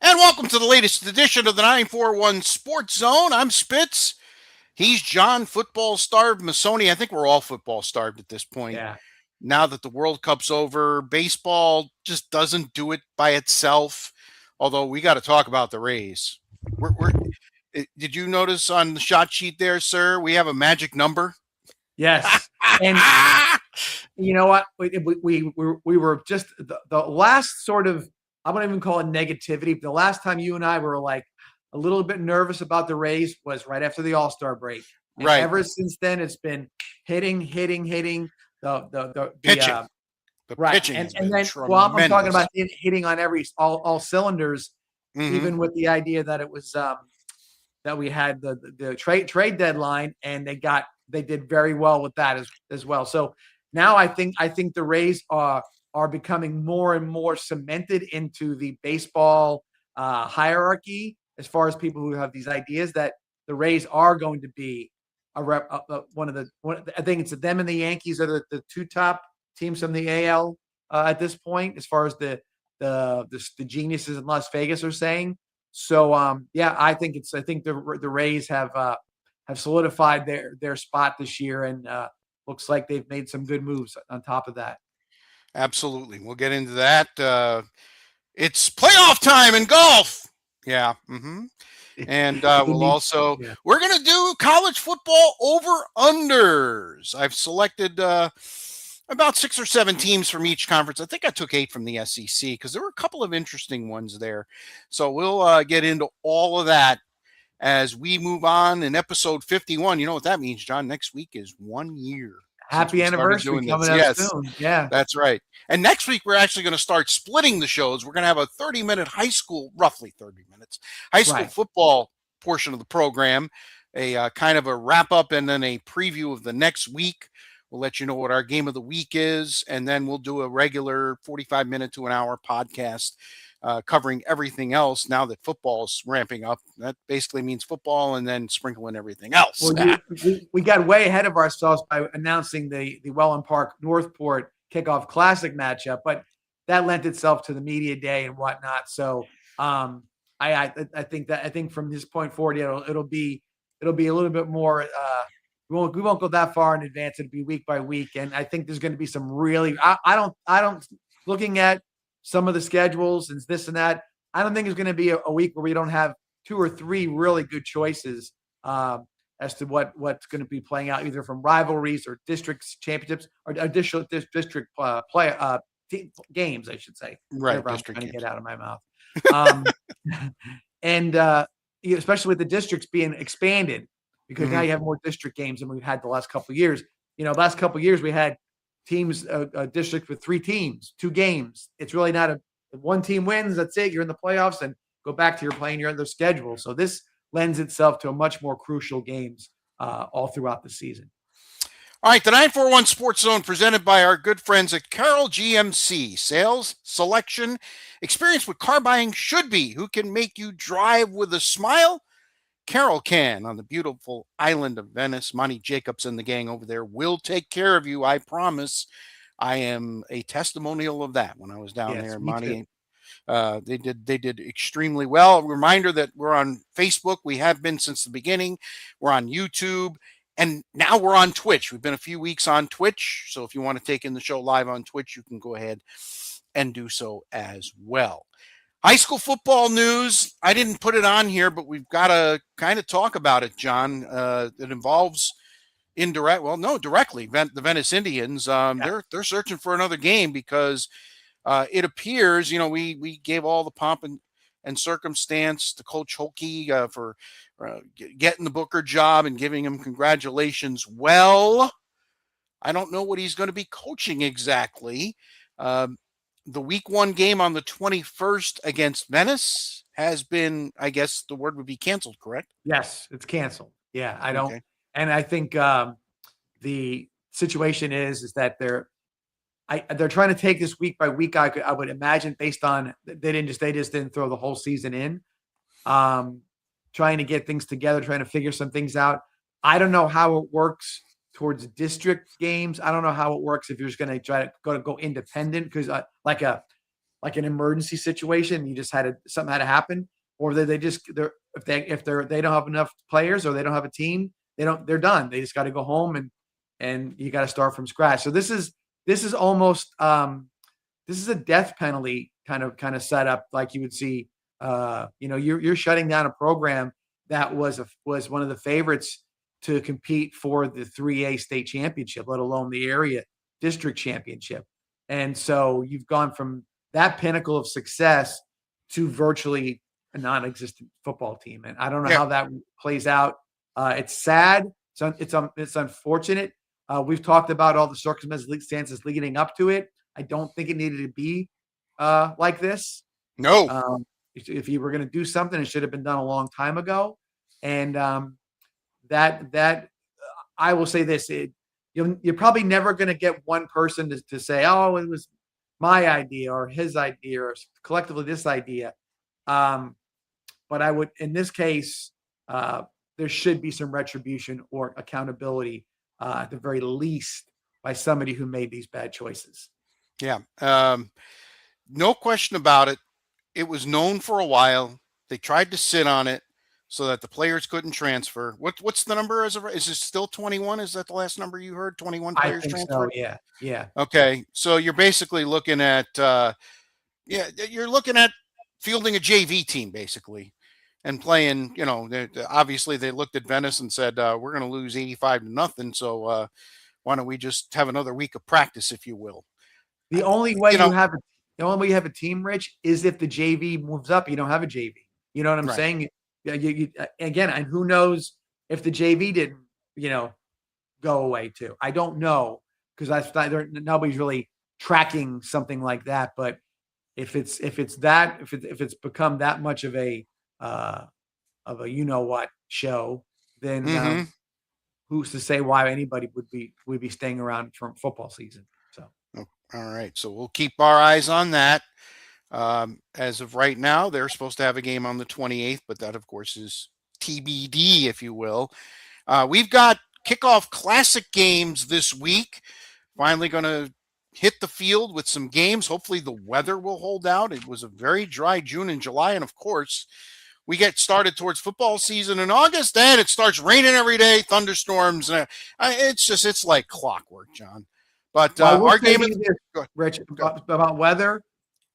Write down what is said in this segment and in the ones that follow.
And welcome to the latest edition of the 941 Sports Zone. I'm Spitz. He's John, football starved Masoni. I think we're all football starved at this point. Yeah. Now that the World Cup's over, baseball just doesn't do it by itself. Although we got to talk about the Rays. Did you notice on the shot sheet there, sir? We have a magic number. Yes. And you know what? We were just the last sort of, I wouldn't even call it negativity. But the last time you and I were like a little bit nervous about the Rays was right after the All-Star break. And right. Ever since then, it's been hitting. The pitching. Right. Pitching and then, well, I'm talking about hitting on all cylinders, even with the idea that it was that we had the trade deadline, and they did very well with that as well. So now I think the Rays are becoming more and more cemented into the baseball hierarchy as far as people who have these ideas that the Rays are going to be one of the. I think it's them and the Yankees are the two top teams from the AL at this point, as far as the geniuses in Las Vegas are saying. So I think the Rays have solidified their spot this year, and looks like they've made some good moves on top of that. Absolutely. We'll get into that. It's playoff time in golf. Yeah. Mm-hmm. And we're going to do college football over-unders. I've selected about 6 or 7 teams from each conference. I think I took 8 from the SEC because there were a couple of interesting ones there. So we'll get into all of that as we move on in episode 51. You know what that means, John? Next week is 1 year. Happy anniversary coming up soon. Yeah, that's right. And next week, we're actually going to start splitting the shows. We're going to have a 30-minute roughly 30 minutes, high school football portion of the program, a kind of a wrap-up and then a preview of the next week. We'll let you know what our game of the week is, and then we'll do a regular 45-minute to an hour podcast covering everything else now that football is ramping up. That basically means football and then sprinkling everything else. Well, we got way ahead of ourselves by announcing the Welland Park Northport Kickoff Classic matchup, but that lent itself to the media day and whatnot. So I think from this point forward, it'll be a little bit more. We won't go that far in advance. It'll be week by week, and I think there's going to be some really. I don't looking at some of the schedules and this and that. I don't think there's going to be a week where we don't have 2 or 3 really good choices as to what's going to be playing out, either from rivalries or districts championships or additional district games, I should say. Right, I'm trying to get out of my mouth. And especially with the districts being expanded, because now you have more district games than we've had the last couple of years. Last couple of years we had teams, a district with 3 teams, 2 games. It's really not if one team wins, that's it. You're in the playoffs and go back to your other schedule. So this lends itself to a much more crucial games all throughout the season. All right, the 941 Sports Zone presented by our good friends at Carroll GMC. Sales, selection, experience what car buying should be. Who can make you drive with a smile? Carroll can on the beautiful island of Venice. Monty Jacobs and the gang over there will take care of you, I promise. I am a testimonial of that when I was down there. Monty, they did extremely well. A reminder that we're on Facebook. We have been since the beginning. We're on YouTube. And now we're on Twitch. We've been a few weeks on Twitch. So if you want to take in the show live on Twitch, you can go ahead and do so as well. High school football news. I didn't put it on here, but we've got to kind of talk about it, John. It involves directly the Venice Indians. They're searching for another game because it appears, we gave all the pomp and circumstance to Coach Holkey for getting the Booker job and giving him congratulations. Well, I don't know what he's going to be coaching exactly. The week 1 game on the 21st against Venice has been, I guess the word would be canceled, correct? Yes, it's canceled. Yeah, I don't. Okay. And I think the situation is that they're trying to take this week by week. I would imagine, based on they just didn't throw the whole season in, trying to get things together, trying to figure some things out. I don't know how it works towards district games. I don't know how it works if you're just going to try to go independent, because like a like an emergency situation. You just something had to happen, or they if they don't have enough players or they don't have a team, they're done. They just got to go home and you got to start from scratch. So this is almost this is a death penalty kind of setup, like you would see. You're shutting down a program that was one of the favorites to compete for the 3A state championship, let alone the area district championship. And so you've gone from that pinnacle of success to virtually a non-existent football team. And I don't know how that plays out. It's sad. It's unfortunate. We've talked about all the circumstances leading up to it. I don't think it needed to be like this. No. If you were going to do something, it should have been done a long time ago. And that I will say this: you're probably never going to get one person to say, "Oh, it was my idea or his idea or collectively this idea." But I would, in this case, there should be some retribution or accountability, at the very least, by somebody who made these bad choices. Yeah. No question about it. It was known for a while. They tried to sit on it so that the players couldn't transfer. What's the number is it still 21? Is that the last number you heard? 21 players transferred? So, yeah. Okay. So you're basically looking at you're looking at fielding a JV team basically and playing, obviously they looked at Venice and said, we're going to lose 85-0. So why don't we just have another week of practice, if you will? The only way you have a team, Rich, is if the JV moves up. You don't have a JV. You know what I'm saying? Again, and who knows if the JV didn't, go away too. I don't know because nobody's really tracking something like that. But if it's become that much of a show, then who's to say why anybody would be staying around for football season? So. All right. So we'll keep our eyes on that. As of right now, they're supposed to have a game on the 28th, but that, of course, is TBD, if you will. We've got kickoff classic games this week. Finally going to hit the field with some games. Hopefully the weather will hold out. It was a very dry June and July. And, of course, we get started towards football season in August, and it starts raining every day, thunderstorms. It's like clockwork, John. But our game is Rich, about weather,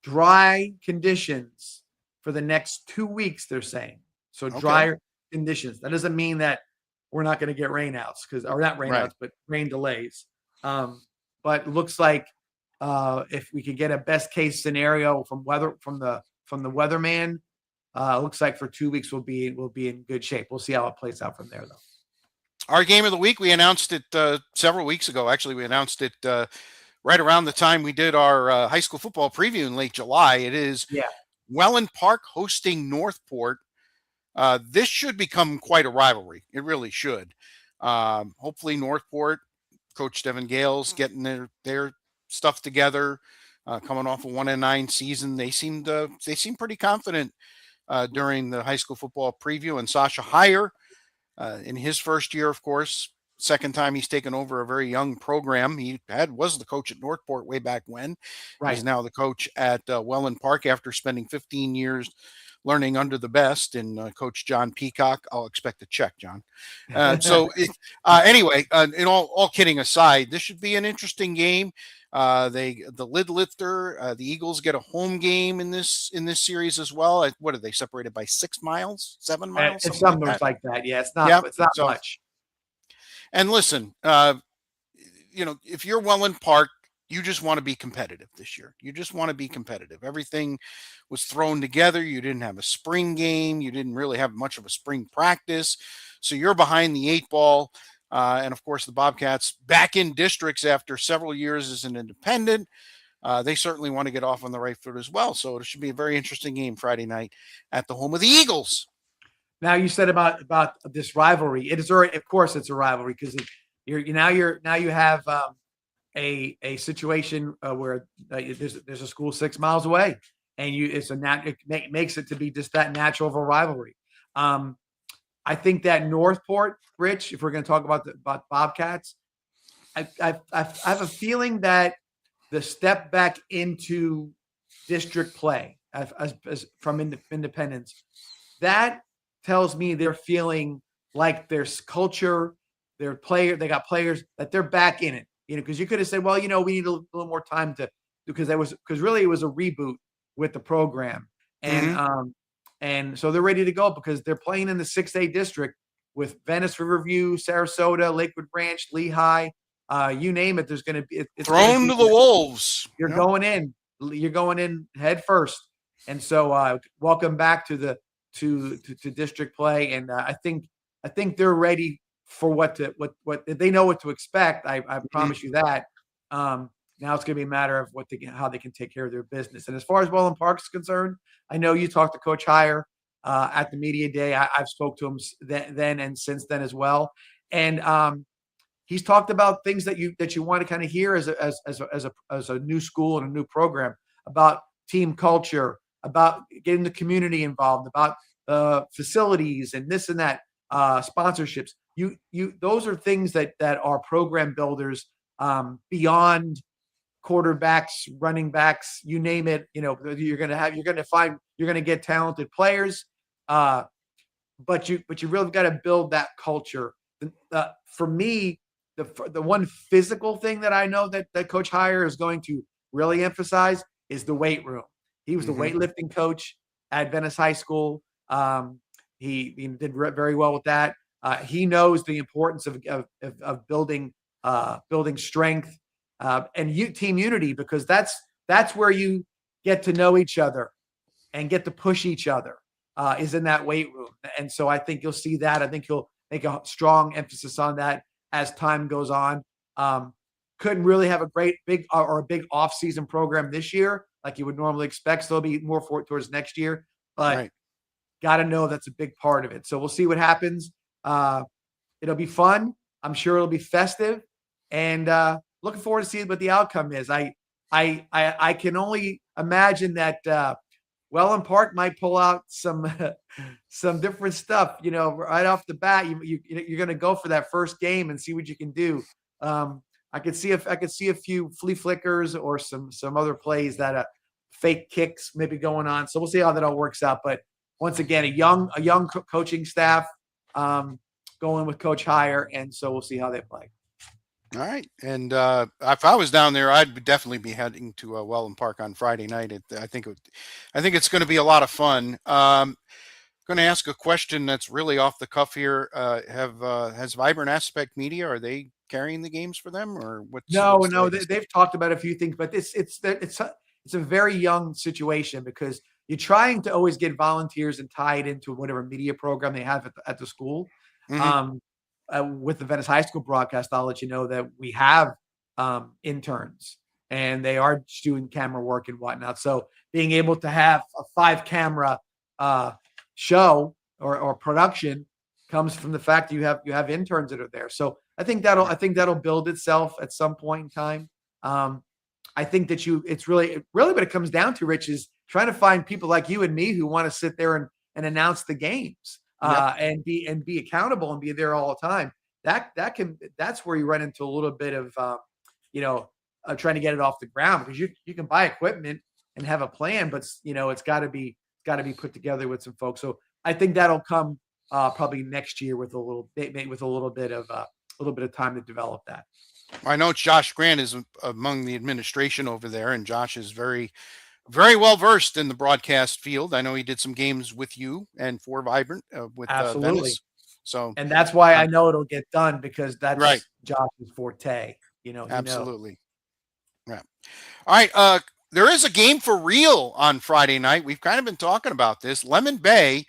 dry conditions for the next 2 weeks, they're saying. So drier conditions. That doesn't mean that we're not going to get rainouts or not rainouts, but rain delays. But it looks like if we could get a best case scenario from the weatherman, it looks like for 2 weeks we'll be in good shape. We'll see how it plays out from there, though. Our game of the week, we announced it several weeks ago. Actually, we announced it right around the time we did our high school football preview in late July. It is Welland Park hosting Northport. This should become quite a rivalry. It really should. Hopefully Northport, Coach Devin Gales getting their stuff together, coming off a 1-9 season. They seemed pretty confident during the high school football preview. And Sasha Heyer, in his first year, of course, second time he's taken over a very young program. He was the coach at Northport way back when. Right. He's now the coach at Welland Park after spending 15 years learning under the best and Coach John Peacock. I'll expect a check, John. Anyway, in all kidding aside, this should be an interesting game. The lid lifter, the Eagles get a home game in this series as well. What are they separated by 6 miles, 7 miles? It's something like that. Yeah, it's not much. And listen, if you're Welland Park, you just want to be competitive this year. You just want to be competitive. Everything was thrown together. You didn't have a spring game. You didn't really have much of a spring practice. So you're behind the 8 ball. And, of course, the Bobcats back in districts after several years as an independent. They certainly want to get off on the right foot as well. So it should be a very interesting game Friday night at the home of the Eagles. Now you said about this rivalry. It is already, of course, it's a rivalry because you have a situation where there's a school 6 miles away, and it makes it to be just that natural of a rivalry. I think that Northport, Rich, if we're going to talk about Bobcats, I have a feeling that the step back into district play as from Independence. That tells me they're feeling like there's culture, they got players that they're back in it. Because you could have said, well, we need a little more time because really it was a reboot with the program, and so they're ready to go because they're playing in the 6A district with Venice, Riverview, Sarasota, Lakewood Ranch, Lehigh, you name it. There's going to be thrown to the wolves. You're going in head first, and so welcome back to district play, and I think they're ready for what they know what to expect. I promise you that. Now it's going to be a matter of how they can take care of their business. And as far as Welland Park is concerned, I know you talked to Coach Heyer at the media day. I've spoke to him then and since then as well, and he's talked about things that you want to kind of hear as a new school and a new program, about team culture, about getting the community involved, about facilities and this and that, sponsorships. Those are things that are program builders, beyond quarterbacks, running backs, you name it. You're going to get talented players, but you really got to build that culture. For me, the one physical thing that I know that Coach Heyer is going to really emphasize is the weight room. He was the weightlifting coach at Venice High School. He did very well with that. He knows the importance of building strength and team unity, because that's where you get to know each other and get to push each other, is in that weight room. And so I think you'll see that. I think he'll make a strong emphasis on that as time goes on. Couldn't really have a big off-season program this year like you would normally expect. So there'll be more for it towards next year, but got to know that's a big part of it. So we'll see what happens. It'll be fun. I'm sure it'll be festive, and looking forward to seeing what the outcome is. I can only imagine that Welland Park might pull out some different stuff. Right off the bat, you're going to go for that first game and see what you can do. I could see a few flea flickers or some other plays that fake kicks maybe going on. So we'll see how that all works out. But once again, a young coaching staff, going with Coach Heyer, and so we'll see how they play. All right, and if I was down there, I'd definitely be heading to Welland Park on Friday night. I think it's going to be a lot of fun. Going to ask a question that's really off the cuff here. Has Vibrant Aspect Media, are they carrying the games for them, or what's No, they've talked about a few things, but it's a very young situation because you're trying to always get volunteers and tie it into whatever media program they have at the school. With the Venice High School broadcast, I'll let you know that we have interns, and they are doing camera work and whatnot. So being able to have a 5-camera show or production comes from the fact that you have interns that are there. So I think that'll build itself at some point in time. I think that it's really what it comes down to, Rich, is trying to find people like you and me who want to sit there and announce the games. And be accountable and be there all the time. That's where you run into a little bit of trying to get it off the ground, because you can buy equipment and have a plan, but it's got to be put together with some folks. So I think that'll come probably next year with a little bit of time to develop that. I know Josh Grant is among the administration over there, and Josh is very, very well versed in the broadcast field. I know he did some games with you and for Vibrant with Venice. So, and that's why I know it'll get done, because that's right. Josh's forte. Absolutely. Yeah. All right. There is a game for real on Friday night. We've kind of been talking about this. Lemon Bay,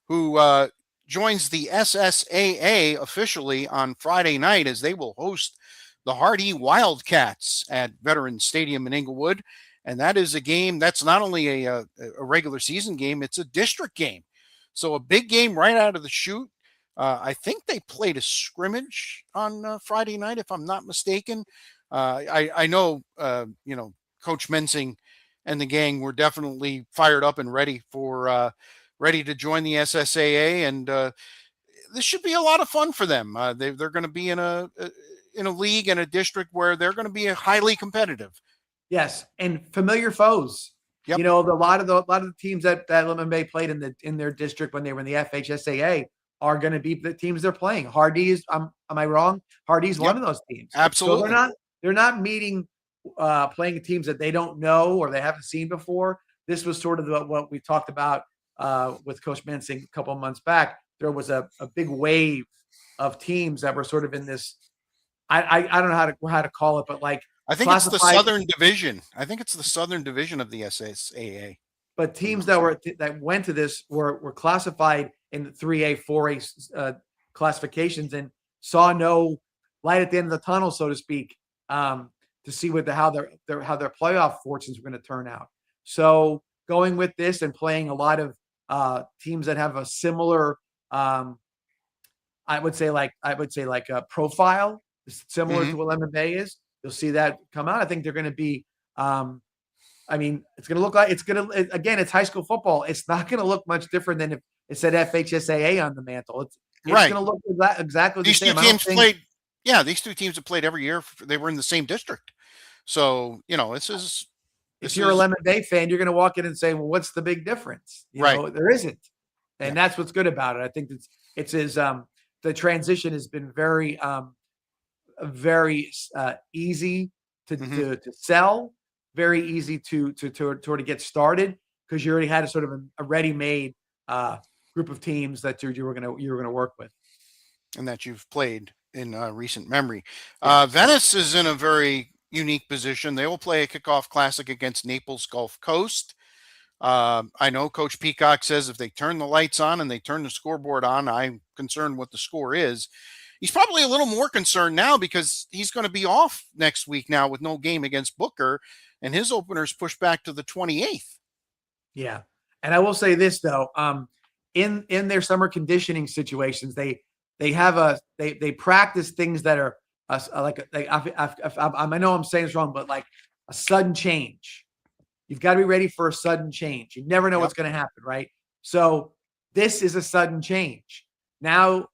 who joins the SSAA officially on Friday night, as they will host the Hardy Wildcats at Veterans Stadium in Inglewood. And that is a game that's not only a regular season game, it's a district game. So a big game right out of the chute. I think they played a scrimmage on Friday night, if I'm not mistaken. I know, Coach Mensing and the gang were definitely fired up and ready to join the SSAA. And this should be a lot of fun for them. They're going to be in a league and a district where they're going to be highly competitive. Yes, and familiar foes. Yep. You know, a lot of the teams that Lemon Bay played in their district when they were in the FHSAA are going to be the teams they're playing. Hardee's, am I wrong? Hardee's Yep. one of those teams. Absolutely. So they're not meeting playing teams that they don't know or they haven't seen before. This was sort of what we talked about with Coach Mensing a couple of months back. There was a big wave of teams that were sort of in this. I don't know how to call it, but like I think it's the Southern Division. I think it's the Southern Division of the SSAA. But teams that went to this were classified in the 3A, 4A classifications and saw no light at the end of the tunnel, so to speak, to see how their playoff fortunes were going to turn out. So going with this and playing a lot of teams that have a similar, I would say like a profile similar to what Lemon Bay is. You'll see that come out. I think they're going to be. I mean, it's going to look like again, it's high school football. It's not going to look much different than if it said FHSAA on the mantle. It's right. going to look exactly the same. These two teams have played every year. They were in the same district. So, you know, if you're a Lemon Bay fan, you're going to walk in and say, well, what's the big difference? You know, there isn't. And that's what's good about it. I think it's the transition has been very easy to sell. Very easy to get started because you already had a sort of a ready-made group of teams that you were gonna work with, and that you've played in recent memory. Venice is in a very unique position. They will play a kickoff classic against Naples Gulf Coast. I know Coach Peacock says if they turn the lights on and they turn the scoreboard on, I'm concerned what the score is. He's probably a little more concerned now because he's going to be off next week now with no game against Booker. And his opener's pushed back to the 28th. Yeah. And I will say this though, in their summer conditioning situations, they practice things that are I know I'm saying this wrong, but like a sudden change. You've got to be ready for a sudden change. You never know what's going to happen, right? So this is a sudden change. Now,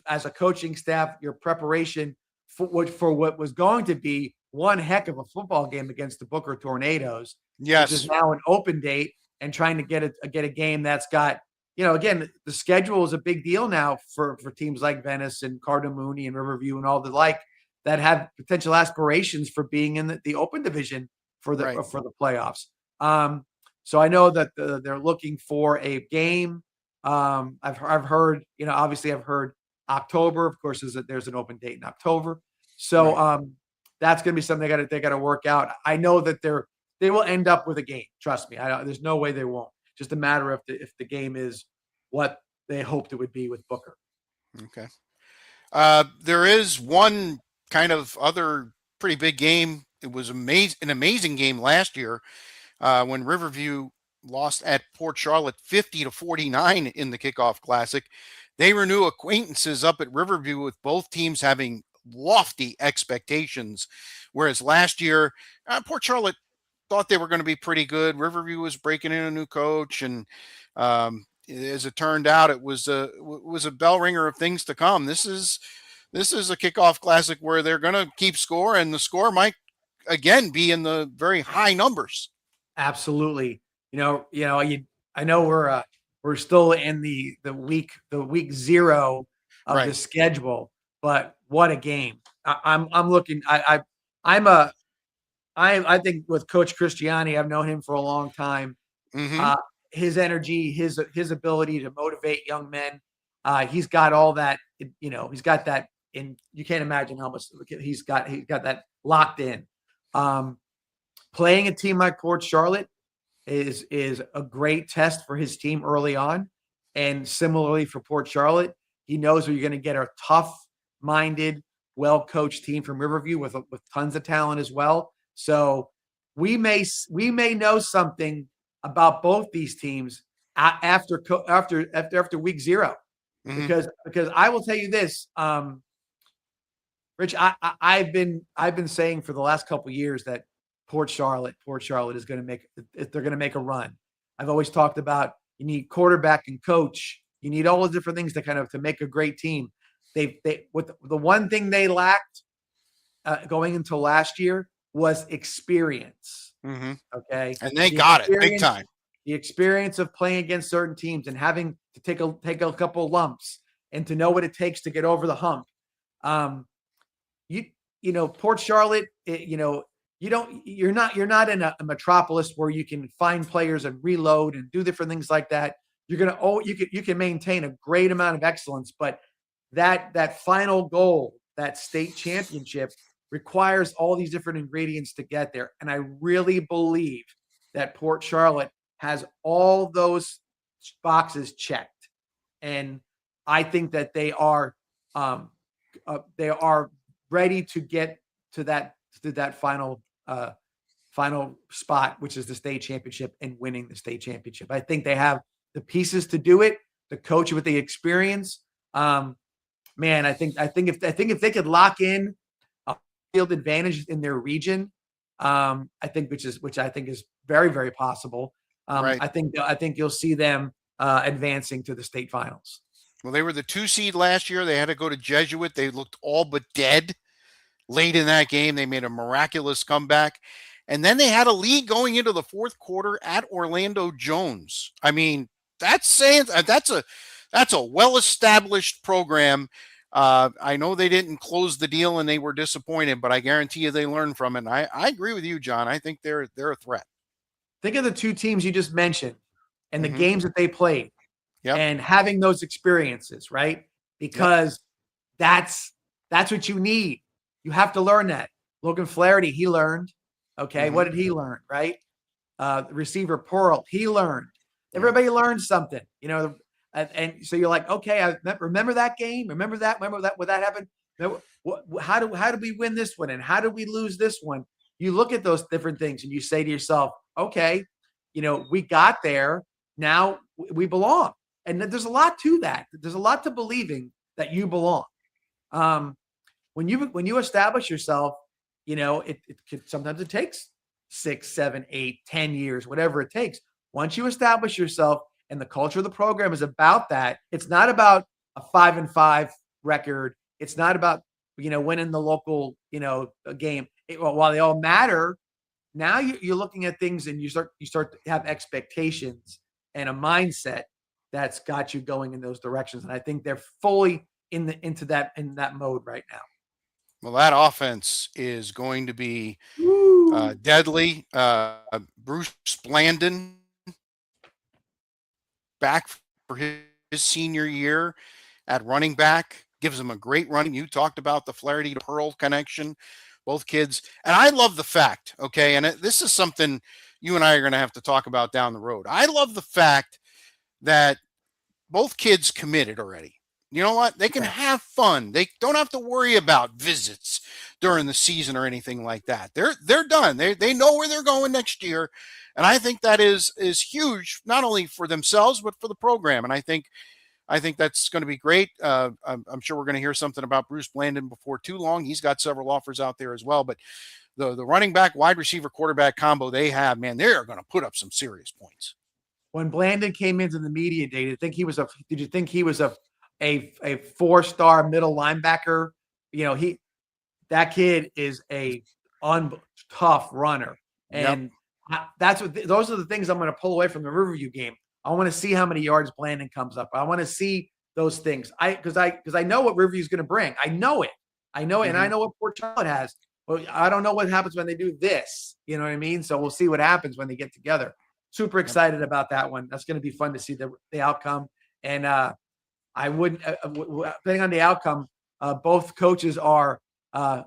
as a coaching staff, your preparation for what was going to be one heck of a football game against the Booker Tornadoes, which is now an open date and trying to get a game that's got, you know, again, the schedule is a big deal now for teams like Venice and Cardinal Mooney and Riverview and all the like that have potential aspirations for being in the open division for the playoffs. So I know that they're looking for a game. I've heard, you know, obviously I've heard October, of course, there's an open date in October. So, that's going to be something they got to work out. I know that they will end up with a game. Trust me. There's no way they won't. Just a matter of if the game is what they hoped it would be with Booker. Okay. There is one kind of other pretty big game. It was an amazing game last year when Riverview lost at Port Charlotte 50-49 in the kickoff classic. They renew acquaintances up at Riverview with both teams having lofty expectations, whereas last year Port Charlotte thought they were going to be pretty good. Riverview was breaking in a new coach, and as it turned out, it was a bell ringer of things to come. This is a kickoff classic where they're going to keep score, and the score might again be in the very high numbers. Absolutely. I know we're still in the week 0 of the schedule, but what a game. I'm looking. I think with Coach Christiani, I've known him for a long time. His energy, his ability to motivate young men. He's got all that. He's got that. And you can't imagine how much he's got that locked in. Playing a team like Port Charlotte is a great test for his team early on, and similarly for Port Charlotte, he knows you're going to get a tough-minded, well-coached team from Riverview with tons of talent as well. So we may know something about both these teams after week 0, because I will tell you this, Rich, I've been saying for the last couple of years that Port Charlotte is going to make a run. I've always talked about you need quarterback and coach. You need all the different things to make a great team. The one thing they lacked going into last year was experience. Mm-hmm. Okay. And they got it big time. The experience of playing against certain teams and having to take a couple lumps and to know what it takes to get over the hump. Port Charlotte, you're not in a metropolis where you can find players and reload and do different things like that. You can maintain a great amount of excellence, but that final goal, that state championship, requires all these different ingredients to get there. And I really believe that Port Charlotte has all those boxes checked. And I think that they are ready to get to that final spot, which is the state championship and winning the state championship. I think they have the pieces to do it, the coach with the experience. I think if they could lock in a field advantage in their region, which I think is very, very possible. Right. I think you'll see them advancing to the state finals. Well, they were the 2 seed last year. They had to go to Jesuit. They looked all but dead late in that game. They made a miraculous comeback. And then they had a lead going into the fourth quarter at Orlando Jones. I mean, that's saying that's a well-established program. I know they didn't close the deal and they were disappointed, but I guarantee you they learned from it. And I agree with you, John. I think they're a threat. Think of the 2 teams you just mentioned and the games that they played. Yep. And having those experiences, right? Because that's what you need. You have to learn that. Logan Flaherty, he learned. Okay, what did he learn, right? The receiver Pearl, he learned. Everybody learned something, and so you're like, okay, I remember that game. Remember that when that happened. How do we win this one, and how do we lose this one? You look at those different things, and you say to yourself, okay, we got there. Now we belong. And there's a lot to that. There's a lot to believing that you belong. When you establish yourself, sometimes it takes 6, 7, 8, 10 years, whatever it takes. Once you establish yourself and the culture of the program is about that, it's not about a 5-5 record. It's not about, winning the local, game. While they all matter, now you're looking at things and you start to have expectations and a mindset that's got you going in those directions. And I think they're fully in that mode right now. Well, that offense is going to be deadly. Bruce Blandon back for his senior year at running back gives him a great running. You talked about the Flaherty to Pearl connection, both kids. And I love the fact, okay, and this is something you and I are going to have to talk about down the road. I love the fact that both kids committed already. You know what? They can have fun. They don't have to worry about visits during the season or anything like that. They're done. They know where they're going next year. And I think that is huge, not only for themselves, but for the program. And I think that's going to be great. I'm sure we're going to hear something about Bruce Blandon before too long. He's got several offers out there as well. But the running back, wide receiver, quarterback combo they have, man, they are going to put up some serious points. When Blandon came into the media day, did you think he was a 4-star middle linebacker? That kid is a tough runner. And those are the things I'm going to pull away from the Riverview game. I want to see how many yards Blandon comes up. I want to see those things. Because I know what Riverview is going to bring. I know it. And I know what Port Charlotte has. But I don't know what happens when they do this. You know what I mean? So we'll see what happens when they get together. Super excited about that one. That's going to be fun to see the outcome. And I wouldn't, depending on the outcome, both coaches are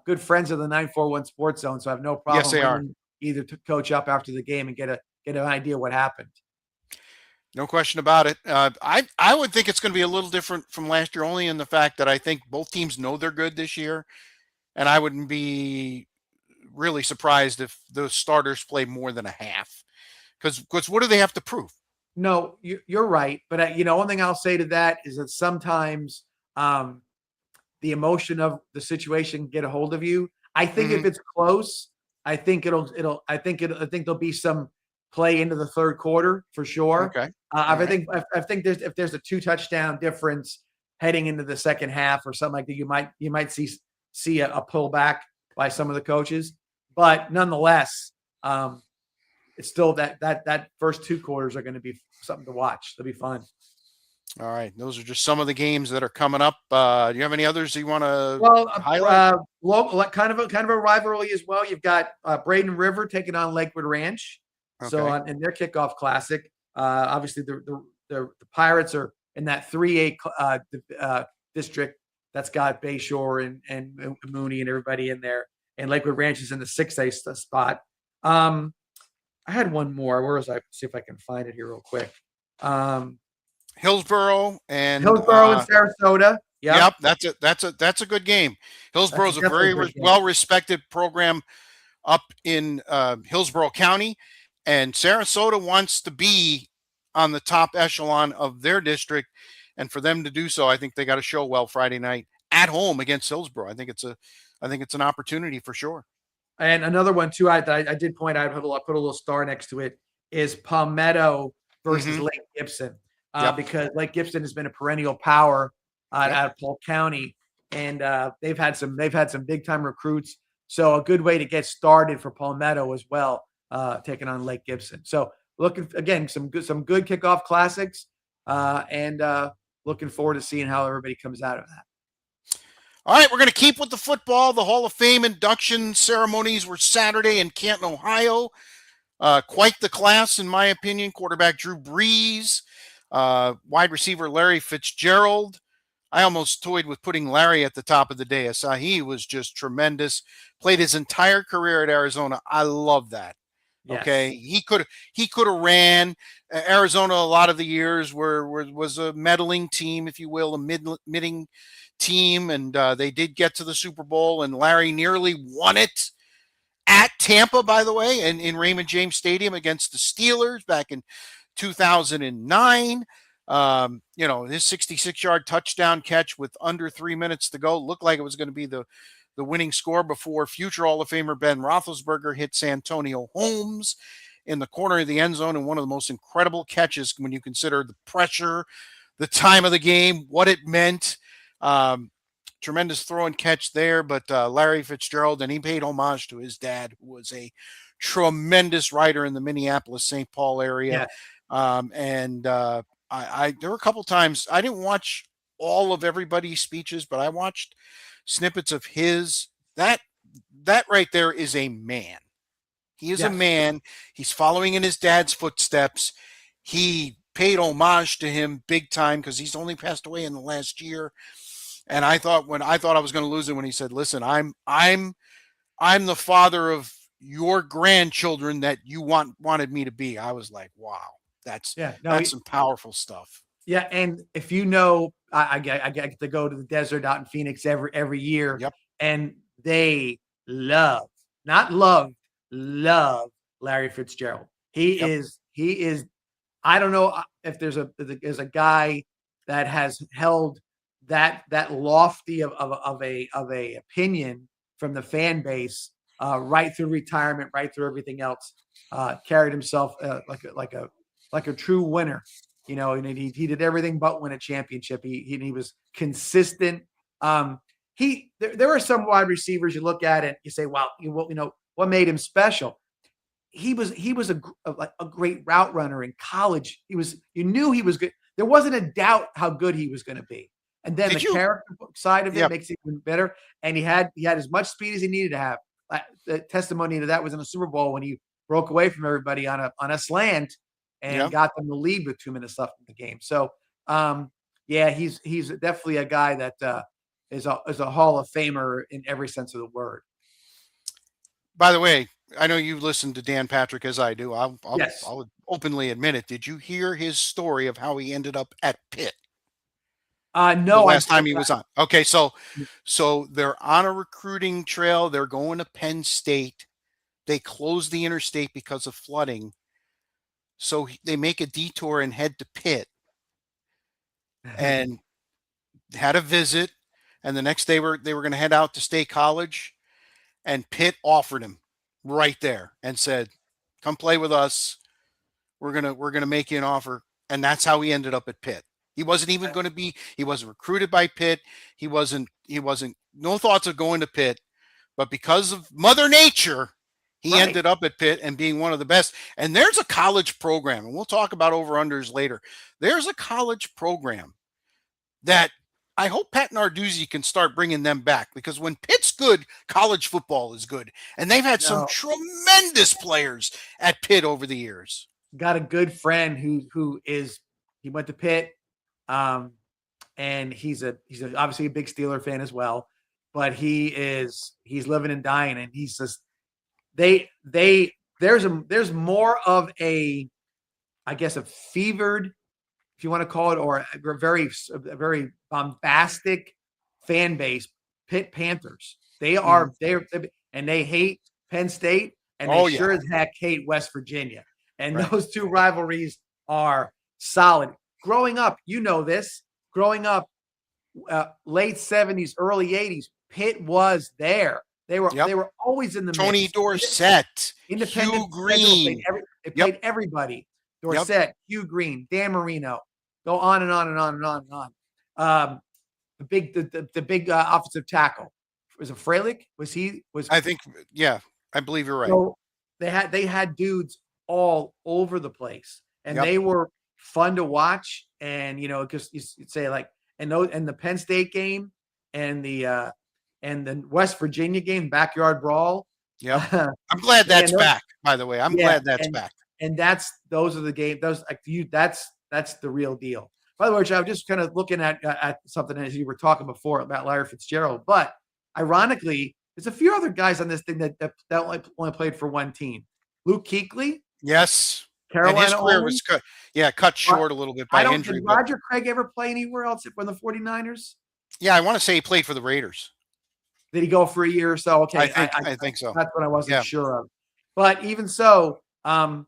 good friends of the 941 Sports Zone. So I have no problem. Yes, they are. Either to coach up after the game and get an idea what happened. No question about it. I would think it's going to be a little different from last year, only in the fact that I think both teams know they're good this year. And I wouldn't be really surprised if those starters play more than a half. Because what do they have to prove? No, you're right. But, one thing I'll say to that is that sometimes the emotion of the situation get a hold of you. I think if it's close, I think there'll be some play into the third quarter for sure. Okay. I think if there's a 2 touchdown difference heading into the second half or something like that, you might see a pullback by some of the coaches. But nonetheless, it's still that first 2 quarters are going to be something to watch. They'll be fun. All right, those are just some of the games that are coming up. Do you have any others you want to highlight? Kind of a rivalry as well. You've got Braden River taking on Lakewood Ranch. Okay. So in their kickoff classic, obviously the Pirates are in that 3A district that's got Bayshore and Mooney and everybody in there, and Lakewood Ranch is in the 6A spot. I had one more. Where was I? See if I can find it here real quick. Hillsboro and Sarasota. Yep, that's a good game. Hillsboro's a very well-respected program up in Hillsborough County, and Sarasota wants to be on the top echelon of their district, and for them to do so, I think they got to show well Friday night at home against Hillsborough. I think it's an opportunity for sure. And another one too, I did point out, put a little star next to it, is Palmetto versus Lake Gibson. Because Lake Gibson has been a perennial power out of Polk County, and they've had some big time recruits. So a good way to get started for Palmetto as well, taking on Lake Gibson. So looking again, some good kickoff classics, and looking forward to seeing how everybody comes out of that. All right, we're going to keep with the football. The Hall of Fame induction ceremonies were Saturday in Canton, Ohio. Quite the class, in my opinion. Quarterback Drew Brees. Wide receiver Larry Fitzgerald. I almost toyed with putting Larry at the top of the dais. He was just tremendous. Played his entire career at Arizona. I love that. Yes. Okay, he could have ran. Arizona a lot of the years was a meddling team, if you will, a middling team, and they did get to the Super Bowl, and Larry nearly won it at Tampa, by the way, and in Raymond James Stadium against the Steelers back in 2009. His 66-yard touchdown catch with under 3 minutes to go looked like it was going to be the winning score before future Hall of Famer Ben Roethlisberger hit Santonio Holmes in the corner of the end zone, and one of the most incredible catches when you consider the pressure, the time of the game, what it meant. Tremendous throw and catch there, but Larry Fitzgerald, and he paid homage to his dad, who was a tremendous writer in the Minneapolis-St. Paul area. Yeah. There were a couple times I didn't watch all of everybody's speeches, but I watched snippets of his. That right there is a man. He is a man. He's following in his dad's footsteps. He paid homage to him big time because he's only passed away in the last year. And I thought I was going to lose it when he said, "Listen, I'm the father of your grandchildren that you wanted me to be." I was like, wow. That's some powerful stuff. Yeah, and if you know, I get to go to the desert out in Phoenix every year, and they love Larry Fitzgerald. He is. I don't know if there's a guy that has held that lofty of a opinion from the fan base right through retirement, right through everything else. Carried himself like a true winner, and he did everything but win a championship. He was consistent. There are some wide receivers you look at and you say, wow, what made him special? He was a great route runner in college. You knew he was good. There wasn't a doubt how good he was going to be. And then character side of it makes it even better. And he had as much speed as he needed to have. The testimony to that was in the Super Bowl when he broke away from everybody on a slant and got them the lead with 2 minutes left in the game. So, he's definitely a guy that is a Hall of Famer in every sense of the word. By the way, I know you've listened to Dan Patrick as I do. I'll openly admit it. Did you hear his story of how he ended up at Pitt? No. The last time he was on. Okay, so they're on a recruiting trail. They're going to Penn State. They closed the interstate because of flooding. So they make a detour and head to Pitt and had a visit. And the next day they were going to head out to State College, and Pitt offered him right there and said, "Come play with us. We're going to make you an offer." And that's how he ended up at Pitt. He wasn't even going to be, he wasn't recruited by Pitt. He wasn't no thoughts of going to Pitt, but because of Mother Nature, He Right. ended up at Pitt and being one of the best. And there's a college program, and we'll talk about over-unders later. There's a college program that I hope Pat Narduzzi can start bringing them back, because when Pitt's good, college football is good. And they've had some No. tremendous players at Pitt over the years. Got a good friend he went to Pitt, and he's obviously a big Steeler fan as well, but he's living and dying, and he's just there's more of a, I guess, a fevered, if you want to call it, or a very bombastic fan base. Pitt Panthers. They hate Penn State, and they sure as heck hate West Virginia. And those two rivalries are solid. Growing up, growing up, late 70s, early 80s, Pitt was there. They were always in the Tony mix. Dorsett, Independent Hugh Green. They played everybody. Dorsett, Hugh Green, Dan Marino. Go on and on and on and on and on. The big offensive tackle. Was it Freilich? I think, I believe you're right. So they had dudes all over the place, and they were fun to watch. And because you'd say and the Penn State game and the West Virginia game, backyard brawl. Yeah, I'm glad that's back. By the way, I'm glad that's back. And those are the games. That's the real deal. By the way, I was just kind of looking at something as you were talking before about Larry Fitzgerald, but ironically, there's a few other guys on this thing that only played for one team. Luke Kuechly. Yes. Carolina. And his career was cut short a little bit by injury. Did Roger Craig ever play anywhere else from the 49ers? Yeah, I want to say he played for the Raiders. Did he go for a year or so? Okay. I think so. That's what I wasn't sure of. But even so, the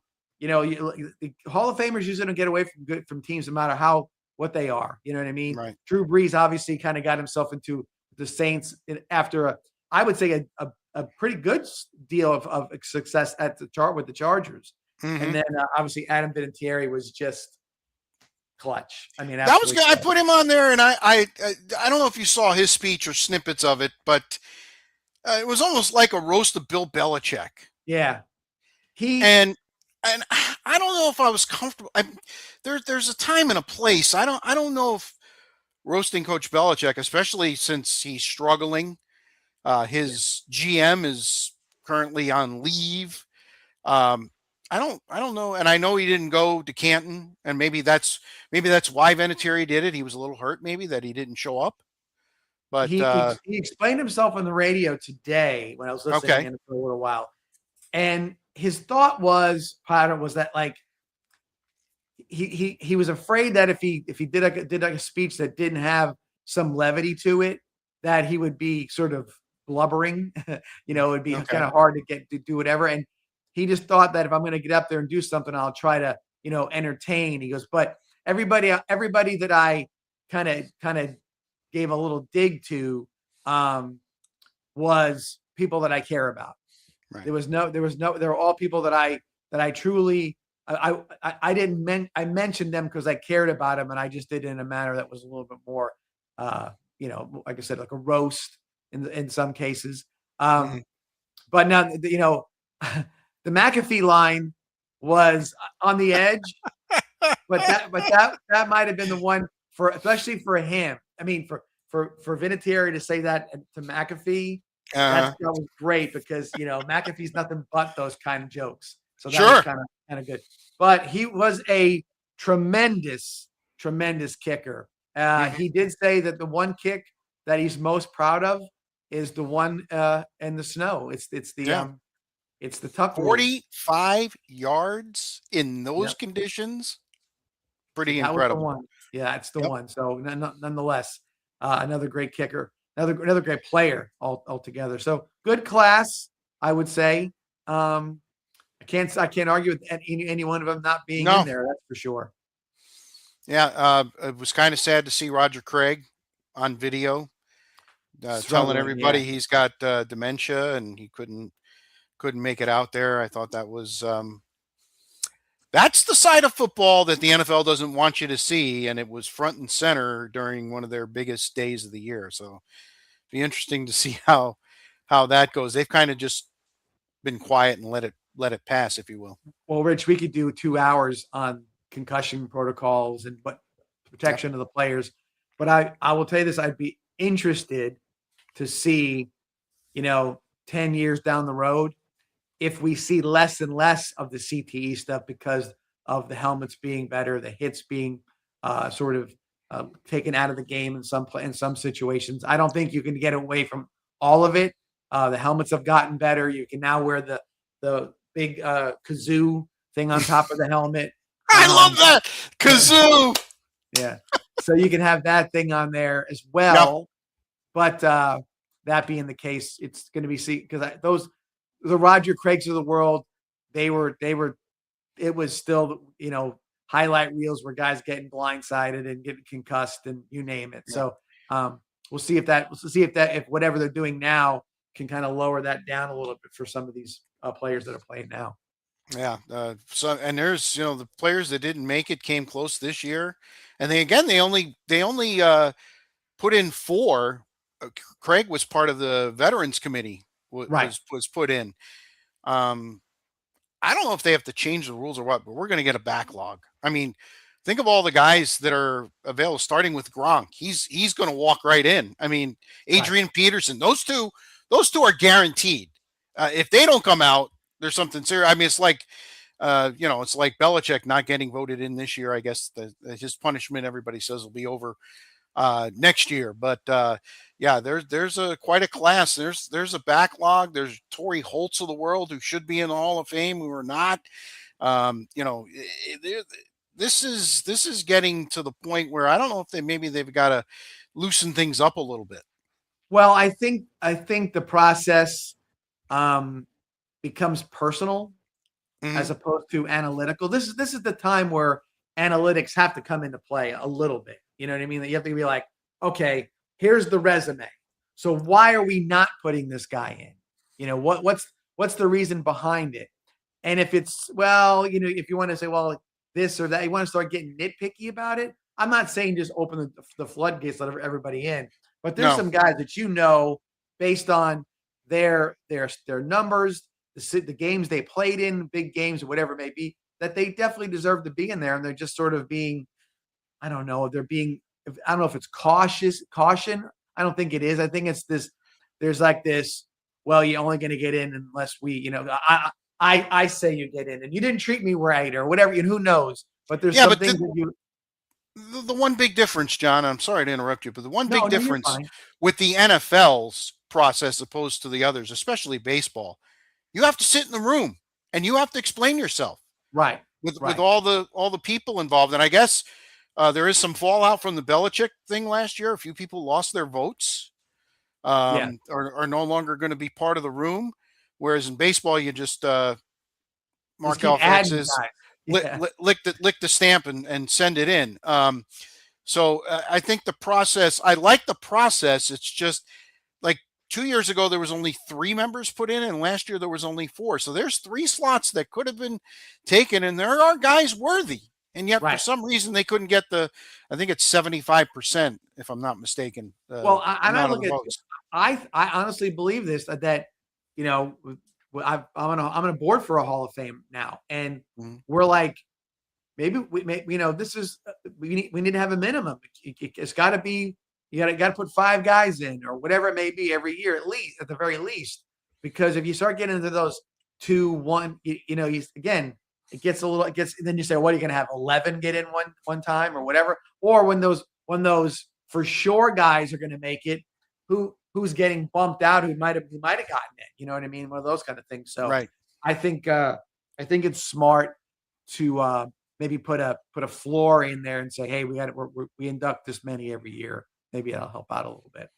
Hall of Famers usually don't get away from teams no matter what they are. You know what I mean? Right. Drew Brees obviously kind of got himself into the Saints after I would say a pretty good deal of success with the Chargers. Mm-hmm. And then obviously Adam Vinatieri was just clutch. I mean, that was good. I put him on there, and I don't know if you saw his speech or snippets of it, but it was almost like a roast of Bill Belichick. Yeah, and I don't know if I was comfortable. There's a time and a place. I don't know if roasting Coach Belichick, especially since he's struggling. His GM is currently on leave. I don't know, and I know he didn't go to Canton, and maybe that's why Vinatieri did it. He was a little hurt, maybe, that he didn't show up. But he explained himself on the radio today when I was listening in for a little while, and his thought was that he was afraid that if he did a speech that didn't have some levity to it, that he would be sort of blubbering. It would be kind of hard to do whatever. And he just thought that if I'm going to get up there and do something, I'll try to, entertain. He goes, but everybody that I kind of gave a little dig to was people that I care about. Right. They were all people that I truly, I mentioned them because I cared about them, and I just did it in a manner that was a little bit more, like I said, like a roast in some cases. But now, the McAfee line was on the edge, but that might have been the one especially for him. I mean, for Vinatieri to say that to McAfee, that was great because McAfee's nothing but those kind of jokes. So that was kind of good. But he was a tremendous kicker. He did say that the one kick that he's most proud of is the one in the snow. It's the tough 45 yards in those conditions. Pretty incredible. One. Yeah, that's the one. So nonetheless, another great kicker, another great player altogether. So good class, I would say. I can't argue with any one of them not being in there. That's for sure. Yeah, it was kind of sad to see Roger Craig on video telling everybody he's got dementia and he couldn't make it out there. I thought that was that's the side of football that the NFL doesn't want you to see, and it was front and center during one of their biggest days of the year. So it'd be interesting to see how that goes. They've kind of just been quiet and let it pass, if you will. Well, Rich, we could do 2 hours on concussion protocols and but protection of the players. But I will tell you this, I'd be interested to see, 10 years down the road, if we see less and less of the CTE stuff because of the helmets being better, the hits being sort of taken out of the game in some situations. I don't think you can get away from all of it. The helmets have gotten better. You can now wear the big kazoo thing on top of the helmet. I love that kazoo. Yeah, so you can have that thing on there as well. Yep. But that being the case, it's going to be because the Roger Craigs of the world, they were. It was still highlight reels where guys getting blindsided and getting concussed and you name it. Yeah. So we'll see if whatever they're doing now can kind of lower that down a little bit for some of these players that are playing now. Yeah. And there's, the players that didn't make it came close this year. And they only put in 4. Craig was part of the veterans committee was put in. I don't know if they have to change the rules or what, but we're going to get a backlog. I mean, think of all the guys that are available, starting with Gronk. He's going to walk right in. I mean, Adrian Peterson, those two are guaranteed. If they don't come out, there's something serious. I mean, it's like, it's like Belichick not getting voted in this year. I guess his punishment, everybody says, will be over next year. But yeah, there's quite a class. There's a backlog. There's Torrey Holtz of the world who should be in the Hall of Fame who are not. This is getting to the point where I don't know if they've got to loosen things up a little bit. Well, I think the process becomes personal as opposed to analytical. This is the time where analytics have to come into play a little bit. You know what I mean? That you have to be like, okay, here's the resume. So why are we not putting this guy in? What's the reason behind it? And if it's, if you want to say, well, this or that, you want to start getting nitpicky about it. I'm not saying just open the floodgates, let everybody in, but there's some guys that based on their numbers, the games they played in, big games or whatever it may be, that they definitely deserve to be in there, and they're just sort of being, I don't know if it's caution. I don't think it is. I think it's this. There's like this. Well, you're only going to get in unless we, I say you get in, and you didn't treat me right, or whatever. Who knows? But there's some things that you. The one big difference, John. I'm sorry to interrupt you, but the one big difference with the NFL's process opposed to the others, especially baseball, you have to sit in the room and you have to explain yourself. Right. With all the people involved, and I guess. There is some fallout from the Belichick thing last year. A few people lost their votes, are no longer going to be part of the room. Whereas in baseball, you just mark off X's, lick the stamp and send it in. So I think the process. I like the process. It's just like 2 years ago there was only 3 members put in, and last year there was only 4. So there's 3 slots that could have been taken, and there are guys worthy. And yet, for some reason, they couldn't get I think it's 75%, if I'm not mistaken. I honestly believe this, that I'm on a board for a Hall of Fame now, and we're like, maybe this is we need to have a minimum. It's got to be you got to put 5 guys in or whatever it may be every year at the very least, because if you start getting into those 2, 1, it gets then you say, what are you going to have 11 get in one time or whatever? Or when those for sure guys are going to make it, who's getting bumped out, who might have gotten it, you know what I mean? One of those kind of things. So I think it's smart to maybe put a floor in there and say, hey, we induct this many every year. Maybe that'll help out a little bit.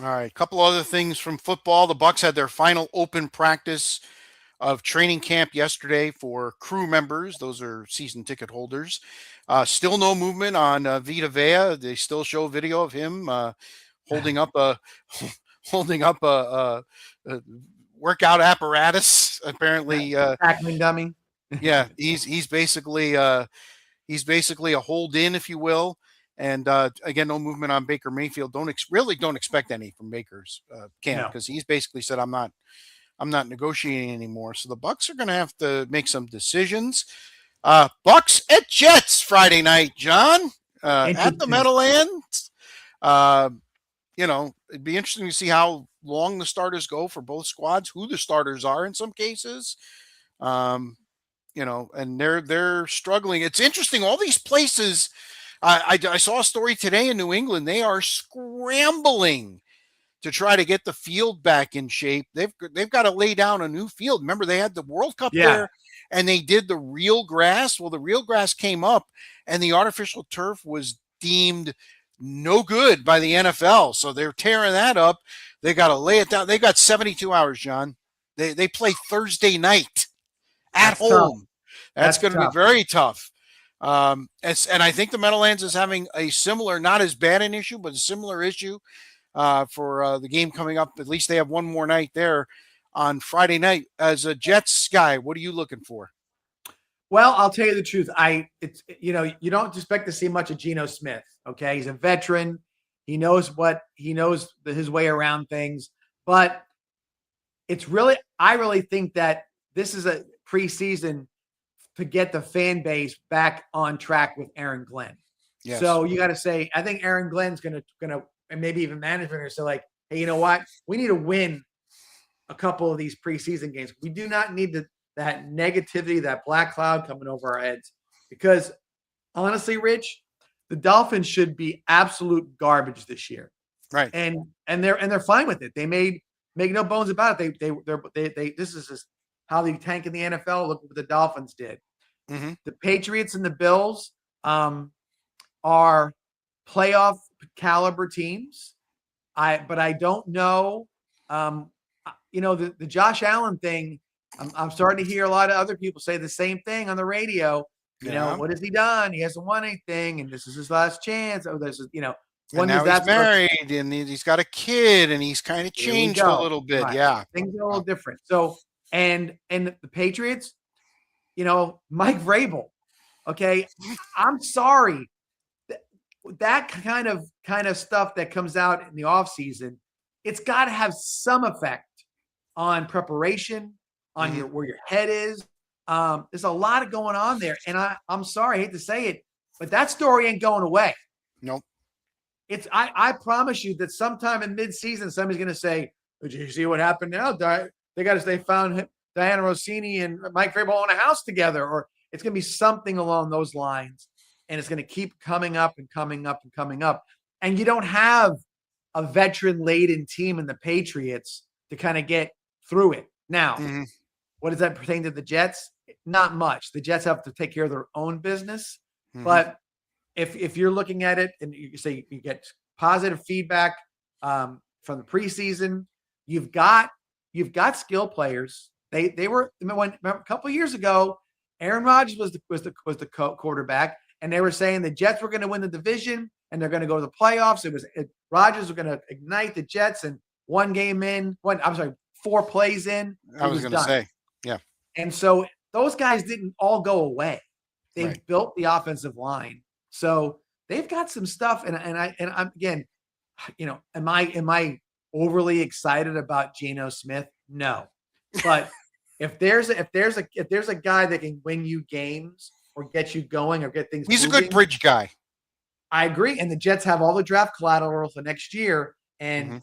All right. A couple other things from football. The Bucs had their final open practice of training camp yesterday for crew members. Those are season ticket holders. Still no movement on Vita Vea. They still show video of him holding up a workout apparatus. Apparently, tackling dummy. Yeah, he's basically a hold in, if you will. And again, no movement on Baker Mayfield. Don't expect any from Baker's camp because he's basically said, I'm I'm not negotiating anymore. So the Bucks are going to have to make some decisions. Bucks at Jets Friday night, John, at the Meadowlands. It'd be interesting to see how long the starters go for both squads, who the starters are in some cases. And they're struggling. It's interesting. All these places, I saw a story today in New England. They are scrambling to try to get the field back in shape. They've got to lay down a new field. Remember, they had the World Cup there, and they did the real grass. Well, the real grass came up, and the artificial turf was deemed no good by the NFL. So they're tearing that up. They got to lay it down. They got 72 hours, John. They play Thursday night at home. That's going to be very tough. And I think the Meadowlands is having a similar, not as bad an issue, but a similar issue for the game coming up. At least they have one more night there on Friday night. As a Jets guy, what are you looking for? Well, I'll tell you the truth. You don't expect to see much of Geno Smith. Okay, he's a veteran. He knows his way around things. But I really think that this is a preseason to get the fan base back on track with Aaron Glenn. Yes. So you got to say, I think Aaron Glenn's gonna, and maybe even management are so like, hey, you know what? We need to win a couple of these preseason games. We do not need that negativity, that black cloud coming over our heads. Because honestly, Rich, the Dolphins should be absolute garbage this year. Right. And they're fine with it. They make no bones about it. They this is just how they tank in the NFL. Look what the Dolphins did. Mm-hmm. The Patriots and the Bills are playoff caliber teams. But I don't know. The Josh Allen thing. I'm starting to hear a lot of other people say the same thing on the radio. What has he done? He hasn't won anything, and this is his last chance. Oh, this is When now he's married and he's got a kid and he's kind of changed a little bit. Right. Yeah. Things are a little different. So, and the Patriots, Mike Vrabel. Okay. I'm sorry. That kind of stuff that comes out in the offseason, it's got to have some effect on preparation, on where your head is. There's a lot going on there. And I'm sorry, I hate to say it, but that story ain't going away. Nope. I promise you that sometime in mid-season, somebody's going to say, "Did you see what happened now? They found Diana Rossini and Mike Vrabel in a house together," or it's going to be something along those lines, and it's going to keep coming up and coming up and coming up. And you don't have a veteran-laden team in the Patriots to kind of get through it. Now, what does that pertain to the Jets? Not much. The Jets have to take care of their own business, but if you're looking at it and you say you get positive feedback from the preseason, you've got skill players. They were a couple of years ago, Aaron Rodgers was the quarterback, and they were saying the Jets were going to win the division and they're going to go to the playoffs. Rodgers was going to ignite the Jets, and 4 plays in. I was going to say, yeah. And so those guys didn't all go away. They built the offensive line. So they've got some stuff, and I'm again, am I overly excited about Geno Smith? No, but if there's a guy that can win you games or get you going or get things, he's moving, a good bridge guy. I agree, and the Jets have all the draft collateral for next year, and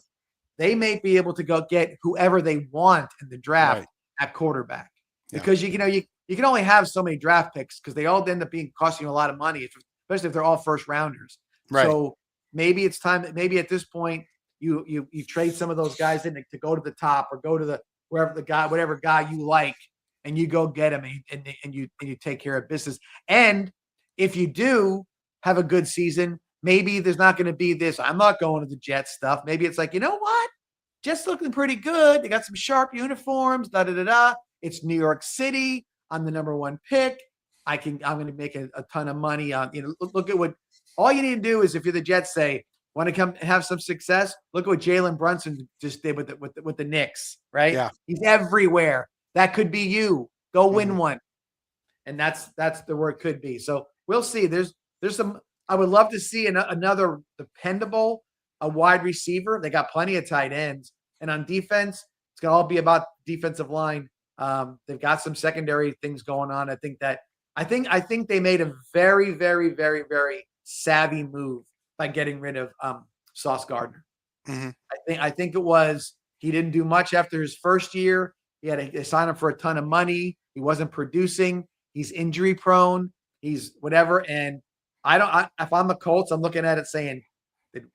they may be able to go get whoever they want in the draft at quarterback because you can only have so many draft picks because they all end up costing you a lot of money. Especially if they're all first rounders. Right. So maybe it's time that maybe at this point you trade some of those guys in to go to the top or go to whatever guy you like, and you go get him and you take care of business. And if you do have a good season, maybe there's not going to be this, I'm not going to the Jets stuff. Maybe it's like, you know what? Jets looking pretty good. They got some sharp uniforms, It's New York City. I'm the number 1 pick. I'm going to make a ton of money on, look at what all you need to do is if you're the Jets, say, want to come have some success, look at what Jalen Brunson just did with the Knicks, right? Yeah. He's everywhere. That could be you. Go win one. And that's the where it could be. So we'll see. There's some, I would love to see another dependable, a wide receiver. They got plenty of tight ends. And on defense, it's going to all be about defensive line. They've got some secondary things going on. I think they made a very, very, very, very savvy move by getting rid of Sauce Gardner. Mm-hmm. I think it was he didn't do much after his first year. He had to sign him for a ton of money. He wasn't producing. He's injury prone. He's whatever. And if I'm the Colts, I'm looking at it saying,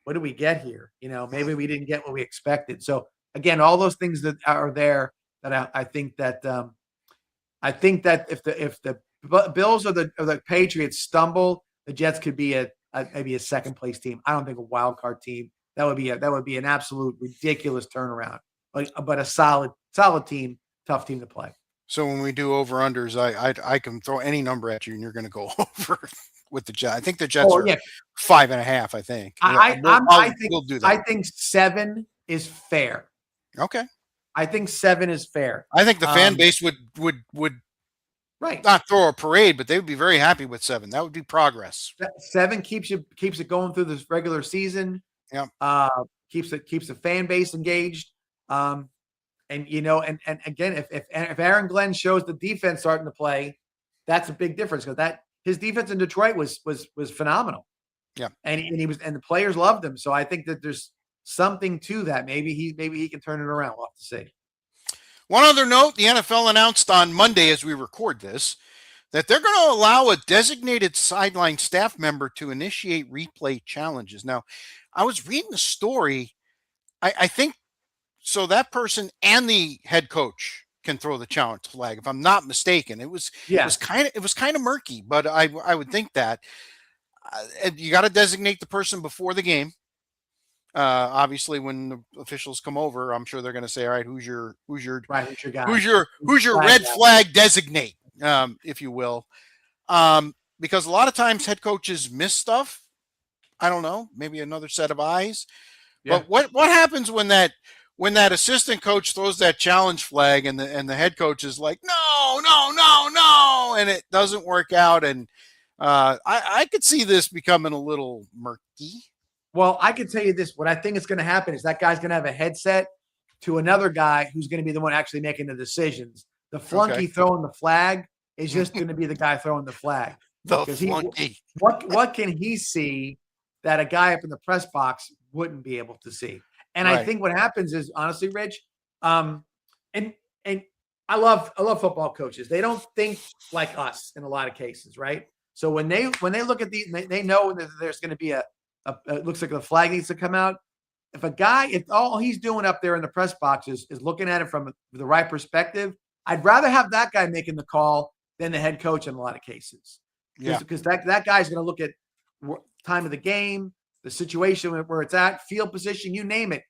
what did we get here? Maybe we didn't get what we expected. So again, all those things that are there that I think that if the Bills or the Patriots stumble, the Jets could be maybe a second place team. I don't think a wild card team. That would be an absolute ridiculous turnaround. But a solid team, tough team to play. So when we do over unders, I can throw any number at you, and you're going to go over with the Jets. I think the Jets are 5.5. I think. We'll do that. I think 7 is fair. Okay. I think 7 is fair. I think the fan base would not throw a parade, but they would be very happy with 7. That would be progress. 7 keeps it going through this regular season. Yeah. Keeps the fan base engaged. And again, if Aaron Glenn shows the defense starting to play, that's a big difference because his defense in Detroit was phenomenal. Yeah. And the players loved him. So I think that there's something to that. Maybe he can turn it around. We'll have to see. One other note, the NFL announced on Monday as we record this that they're going to allow a designated sideline staff member to initiate replay challenges. Now, I was reading the story. I think so that person and the head coach can throw the challenge flag, if I'm not mistaken. It was kind of murky, but I would think that you got to designate the person before the game. Obviously, when the officials come over, I'm sure they're going to say, "All right, who's your guy? Who's your red flag designate, if you will?" Because a lot of times head coaches miss stuff. I don't know, maybe another set of eyes. Yeah. But what happens when that assistant coach throws that challenge flag and the head coach is like, no, and it doesn't work out, and I could see this becoming a little murky. Well, I can tell you this. What I think is going to happen is that guy's going to have a headset to another guy who's going to be the one actually making the decisions. The flunky throwing the flag is just going to be the guy throwing the flag. The flunky. What can he see that a guy up in the press box wouldn't be able to see? And I think what happens is, honestly, Rich, and I love football coaches. They don't think like us in a lot of cases, right? So when they look at they know that there's going to be it looks like the flag needs to come out. If all he's doing up there in the press box is looking at it from the right perspective, I'd rather have that guy making the call than the head coach in a lot of cases. Because that guy's going to look at time of the game, the situation where it's at, field position, you name it.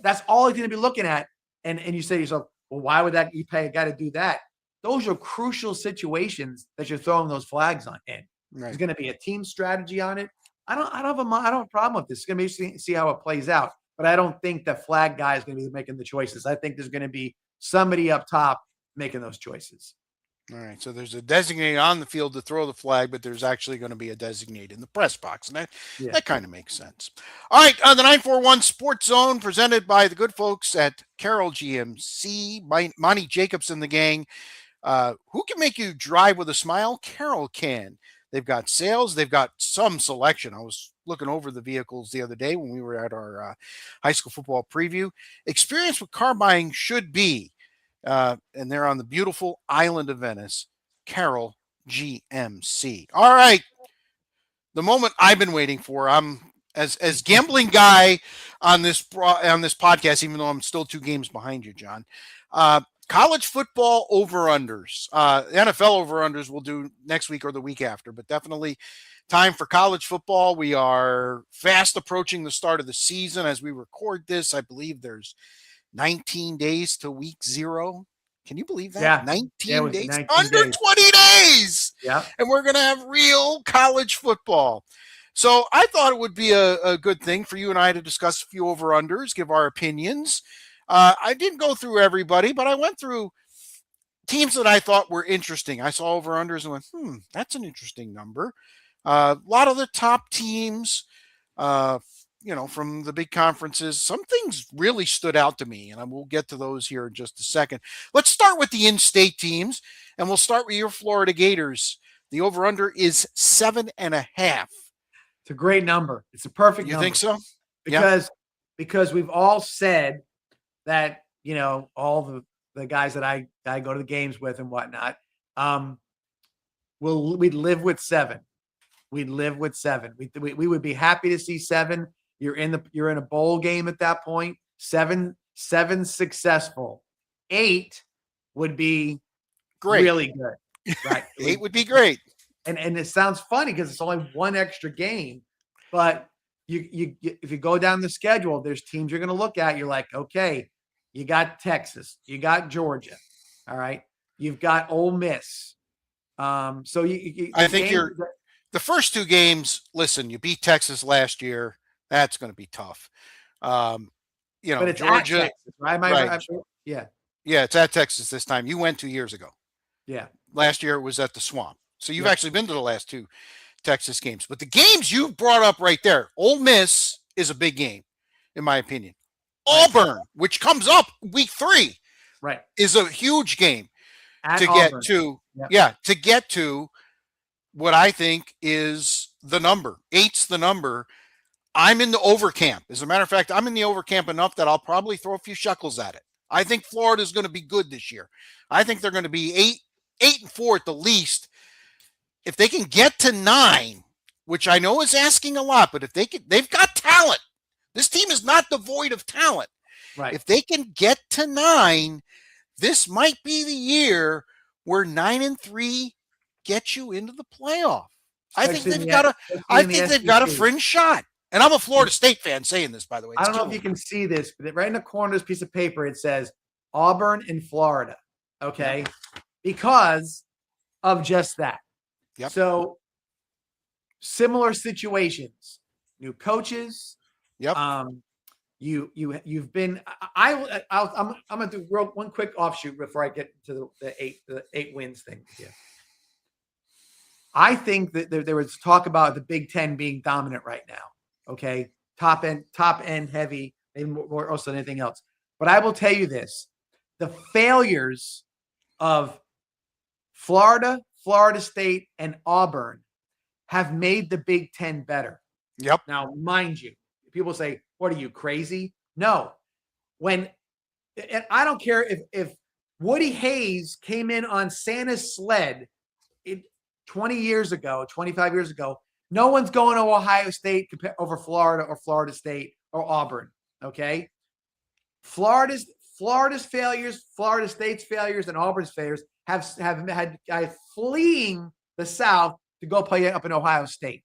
That's all he's going to be looking at. And you say to yourself, well, why would you pay a guy to do that? Those are crucial situations that you're throwing those flags on in. Right. There's going to be a team strategy on it. I don't have a problem with this. It's going to be interesting to see how it plays out. But I don't think the flag guy is going to be making the choices. I think there's going to be somebody up top making those choices. All right. So there's a designated on the field to throw the flag, but there's actually going to be a designated in the press box. And that kind of makes sense. All right. The 941 Sports Zone presented by the good folks at Carroll GMC, Monty Jacobs and the gang. Who can make you drive with a smile? Carroll can. They've got sales. They've got some selection. I was looking over the vehicles the other day when we were at our high school football preview. Experience with car buying should be, and they're on the beautiful island of Venice, Carroll GMC. All right. The moment I've been waiting for. I'm as gambling guy on this podcast, even though I'm still 2 games behind you, John. College football over-unders. NFL over-unders we'll do next week or the week after, but definitely time for college football. We are fast approaching the start of the season as we record this. I believe there's 19 days to week 0. Can you believe that? Yeah. 19 days. 19 Under days. 20 days. Yeah. And we're going to have real college football. So I thought it would be a good thing for you and I to discuss a few over-unders, give our opinions. I didn't go through everybody, but I went through teams that I thought were interesting. I saw over-unders and went, that's an interesting number. A lot of the top teams, from the big conferences, some things really stood out to me, and I will get to those here in just a second. Let's start with the in-state teams, and we'll start with your Florida Gators. The over/under is 7.5. It's a great number. It's a perfect You number. think so? Because we've all said that, all the guys that I go to the games with and whatnot, we'd live with 7. We'd live with 7. We would be happy to see 7. You're in a bowl game at that point. 7 successful. 8 would be great. Really good. Right. 8 would be great. And it sounds funny because it's only one extra game, but you if you go down the schedule, there's teams you're going to look at. You're like, okay, you got Texas, you got Georgia, all right, you've got Ole Miss. So I think the first 2 games. Listen, you beat Texas last year. That's going to be tough. But it's Georgia, at Texas, right? Right. Yeah, it's at Texas this time. You went 2 years ago. Yeah, last year it was at the Swamp. So you've actually been to the last 2 Texas games. But the games you brought up right there, Ole Miss is a big game, in my opinion. Right. Auburn, which comes up week 3, right, is a huge game at Auburn. Get to. Yep. To get to what I think is the number. 8's the number. I'm in the over camp. As a matter of fact, I'm in the over camp enough that I'll probably throw a few shekels at it. I think Florida is going to be good this year. I think they're going to be 8-4 at the least. If they can get to 9, which I know is asking a lot, but if they've got talent. This team is not devoid of talent. Right. If they can get to 9, this might be the year where 9-3 gets you into the playoff. I think they've got a fringe shot. And I'm a Florida State fan saying this, by the way. I don't know if you can see this, but right in the corner of this piece of paper, it says Auburn in Florida. Okay. Yep. Because of just that. Yep. So similar situations, new coaches. Yep. You've been. I'm gonna do one quick offshoot before I get to the 8 wins thing. Yeah. I think that there was talk about the Big Ten being dominant right now. Okay, top end heavy, maybe more also than anything else. But I will tell you this: the failures of Florida, Florida State, and Auburn have made the Big Ten better. Yep. Now, mind you, people say, "What are you, crazy?" No. And I don't care if Woody Hayes came in on Santa's sled 20 years ago, 25 years ago, no one's going to Ohio State over Florida or Florida State or Auburn. Okay. Florida's failures, Florida State's failures, and Auburn's failures have had guys fleeing the South to go play up in Ohio State.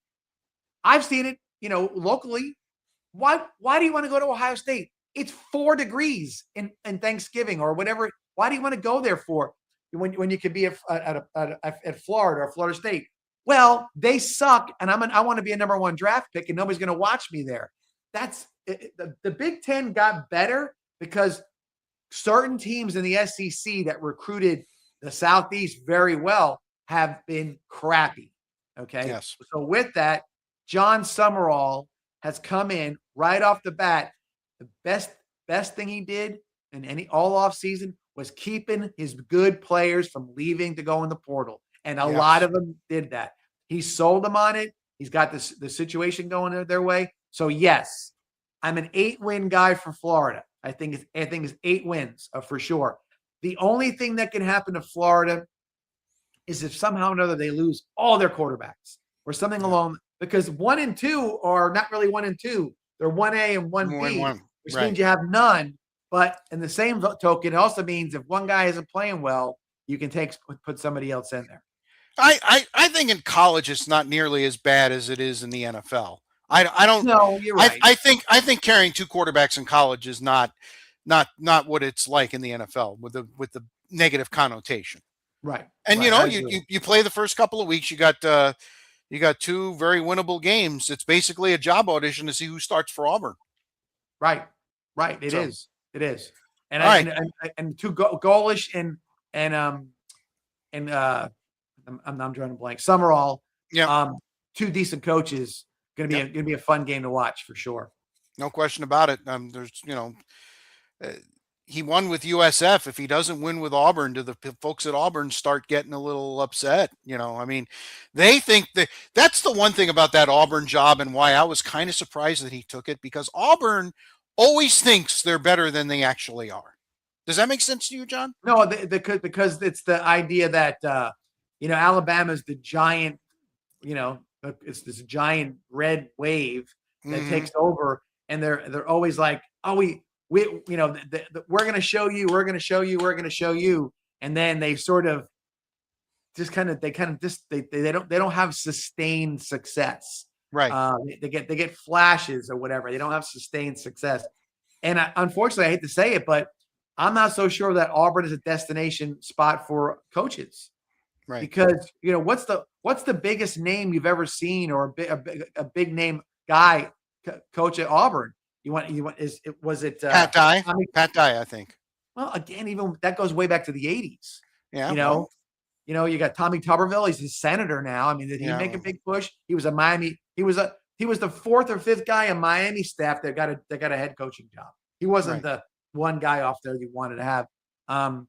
I've seen it, locally. Why do you want to go to Ohio State? It's 4 degrees in Thanksgiving or whatever. Why do you want to go there for when you could be at Florida or Florida State? Well, they suck, and I want to be a number 1 draft pick, and nobody's going to watch me there. That's the Big Ten got better because certain teams in the SEC that recruited the Southeast very well have been crappy. Okay. Yes. So with that, John Summerall has come in right off the bat. The best thing he did in all off season was keeping his good players from leaving to go in the portal. And a lot of them did that. He sold them on it. He's got the situation going their way. So yes, I'm an 8-win guy for Florida. I think it's 8 wins for sure. The only thing that can happen to Florida is if somehow or another they lose all their quarterbacks or something along, because 1 and 2 are not really 1 and 2. They're 1A and 1B, which means you have none. But in the same token, it also means if one guy isn't playing well, you can put somebody else in there. I think in college it's not nearly as bad as it is in the NFL. I don't. No, you're right. I think carrying 2 quarterbacks in college is not what it's like in the NFL with the negative connotation. Right. And you play the first couple of weeks. You got 2 very winnable games. It's basically a job audition to see who starts for Auburn. Right. It is. And and 2 Golish and I'm drawing a blank. Summerall. Yeah. 2 decent coaches. Going to be a fun game to watch for sure. No question about it. There's, uh, he won with USF. If he doesn't win with Auburn, do the folks at Auburn start getting a little upset? I mean, they think that's the one thing about that Auburn job and why I was kind of surprised that he took it, because Auburn always thinks they're better than they actually are. Does that make sense to you, John? No, because it's the idea that Alabama's the giant, it's this giant red wave that takes over, and they're always like, oh, we're going to show you, we're going to show you, we're going to show you, and then they sort of just they don't have sustained success. Right. They get flashes or whatever. They don't have sustained success, and unfortunately, I hate to say it, but I'm not so sure that Auburn is a destination spot for coaches. Right. Because what's the biggest name you've ever seen, or a big name guy coach at Auburn? Was it Pat Dye? Pat Dye, I think. Well, again, even that goes way back to the 80s. Yeah. You got Tommy Tuberville. He's a senator now. I mean, did he make a big push? He was a Miami. He was the fourth or fifth guy on Miami staff that got a head coaching job. He wasn't the one guy off there you wanted to have. A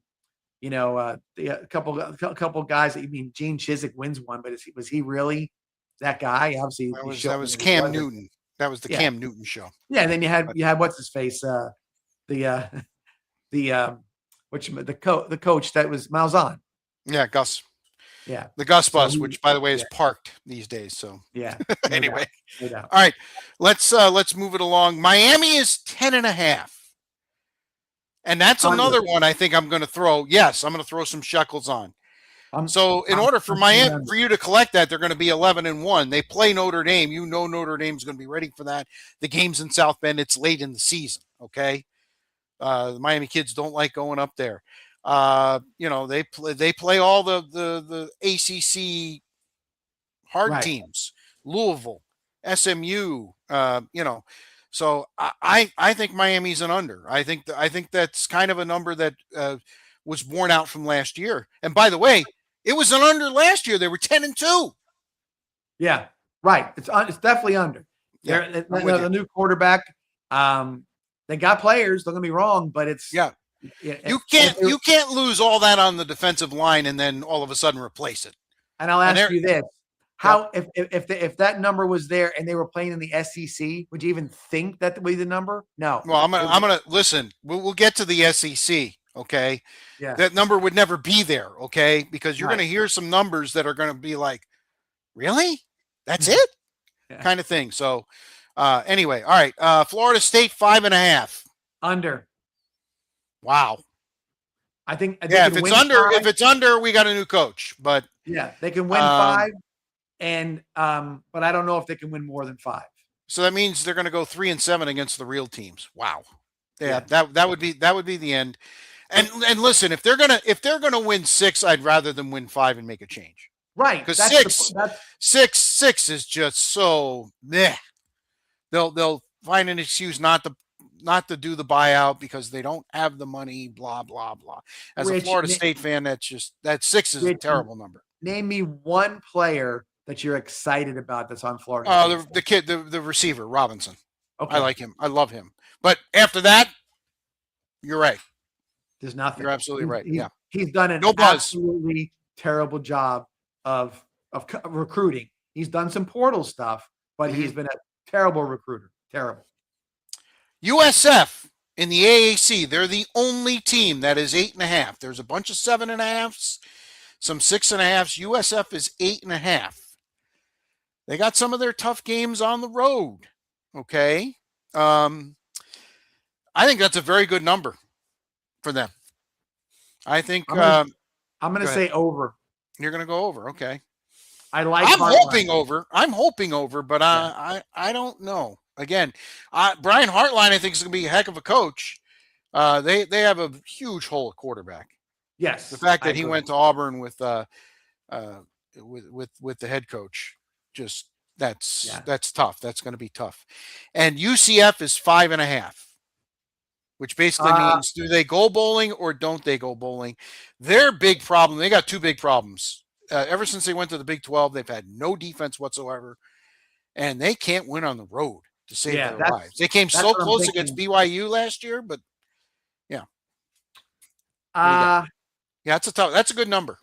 couple guys. I mean, Gene Chizik wins one, but was he really that guy? Obviously, that was Cam Newton. That was the Cam Newton show. Yeah, and then you had what's his face, the coach that was Malzahn. Yeah, Gus. Yeah, the Gus bus, which by the way is parked these days. So yeah. Anyway, all right, let's move it along. Miami is 10.5. And that's another one I think I'm going to throw. Yes, I'm going to throw some shekels on. So in order for Miami, for you to collect that, they're going to be 11-1. They play Notre Dame. Notre Dame's going to be ready for that. The game's in South Bend. It's late in the season. Okay. The Miami kids don't like going up there. They play all the ACC hard teams, Louisville, SMU, So I think Miami's an under. I think that's kind of a number that was borne out from last year. And by the way, it was an under last year. They were 10-2. Yeah, right. It's definitely under. Yeah, the new quarterback. They got players. Don't get me wrong, but it's you can't lose all that on the defensive line and then all of a sudden replace it. And I'll ask you this. How if that number was there and they were playing in the SEC, would you even think that would be the number? No. Well, I'm gonna listen. We'll get to the SEC. Okay. Yeah. That number would never be there. Okay, because you're gonna hear some numbers that are gonna be like, really? That's it? Kind of thing. So, anyway, all right. Florida State 5.5. Under. Wow. I think if it's under, we got a new coach. But yeah, they can win 5. And but I don't know if they can win more than 5. So that means they're going to go 3-7 against the real teams. Wow. Yeah. That would be the end. And listen, if they're gonna win 6, I'd rather them win 5 and make a change. Right. Because six is just so meh. They'll find an excuse not to do the buyout because they don't have the money. Blah blah blah. As a Florida State fan, that 6 is a terrible number. Name me one player that you're excited about that's on Florida. The kid, the receiver, Robinson. Okay. I like him. I love him. But after that, you're right. There's nothing. You're absolutely right. He's done an absolutely terrible job of recruiting. He's done some portal stuff, but he's been a terrible recruiter. Terrible. USF in the AAC, they're the only team that is 8.5. There's a bunch of 7.5s, some 6.5s. USF is 8.5. They got some of their tough games on the road. Okay. I think that's a very good number for them. I think I'm going to say over. You're going to go over. Okay. I'm hoping over, but I don't know. Again, Brian Hartline, I think, is going to be a heck of a coach. They have a huge hole at quarterback. Yes. The fact that he went to Auburn with the head coach, just that's tough. That's going to be tough. And UCF is 5.5, which basically means, do they go bowling or don't they go bowling? Their big problem, they got 2 big problems. Ever since they went to the Big 12, they've had no defense whatsoever, and they can't win on the road. to save Yeah, their lives. They came that's so what I'm close against thinking. BYU last year, but yeah. Uh, Yeah, that's a good number.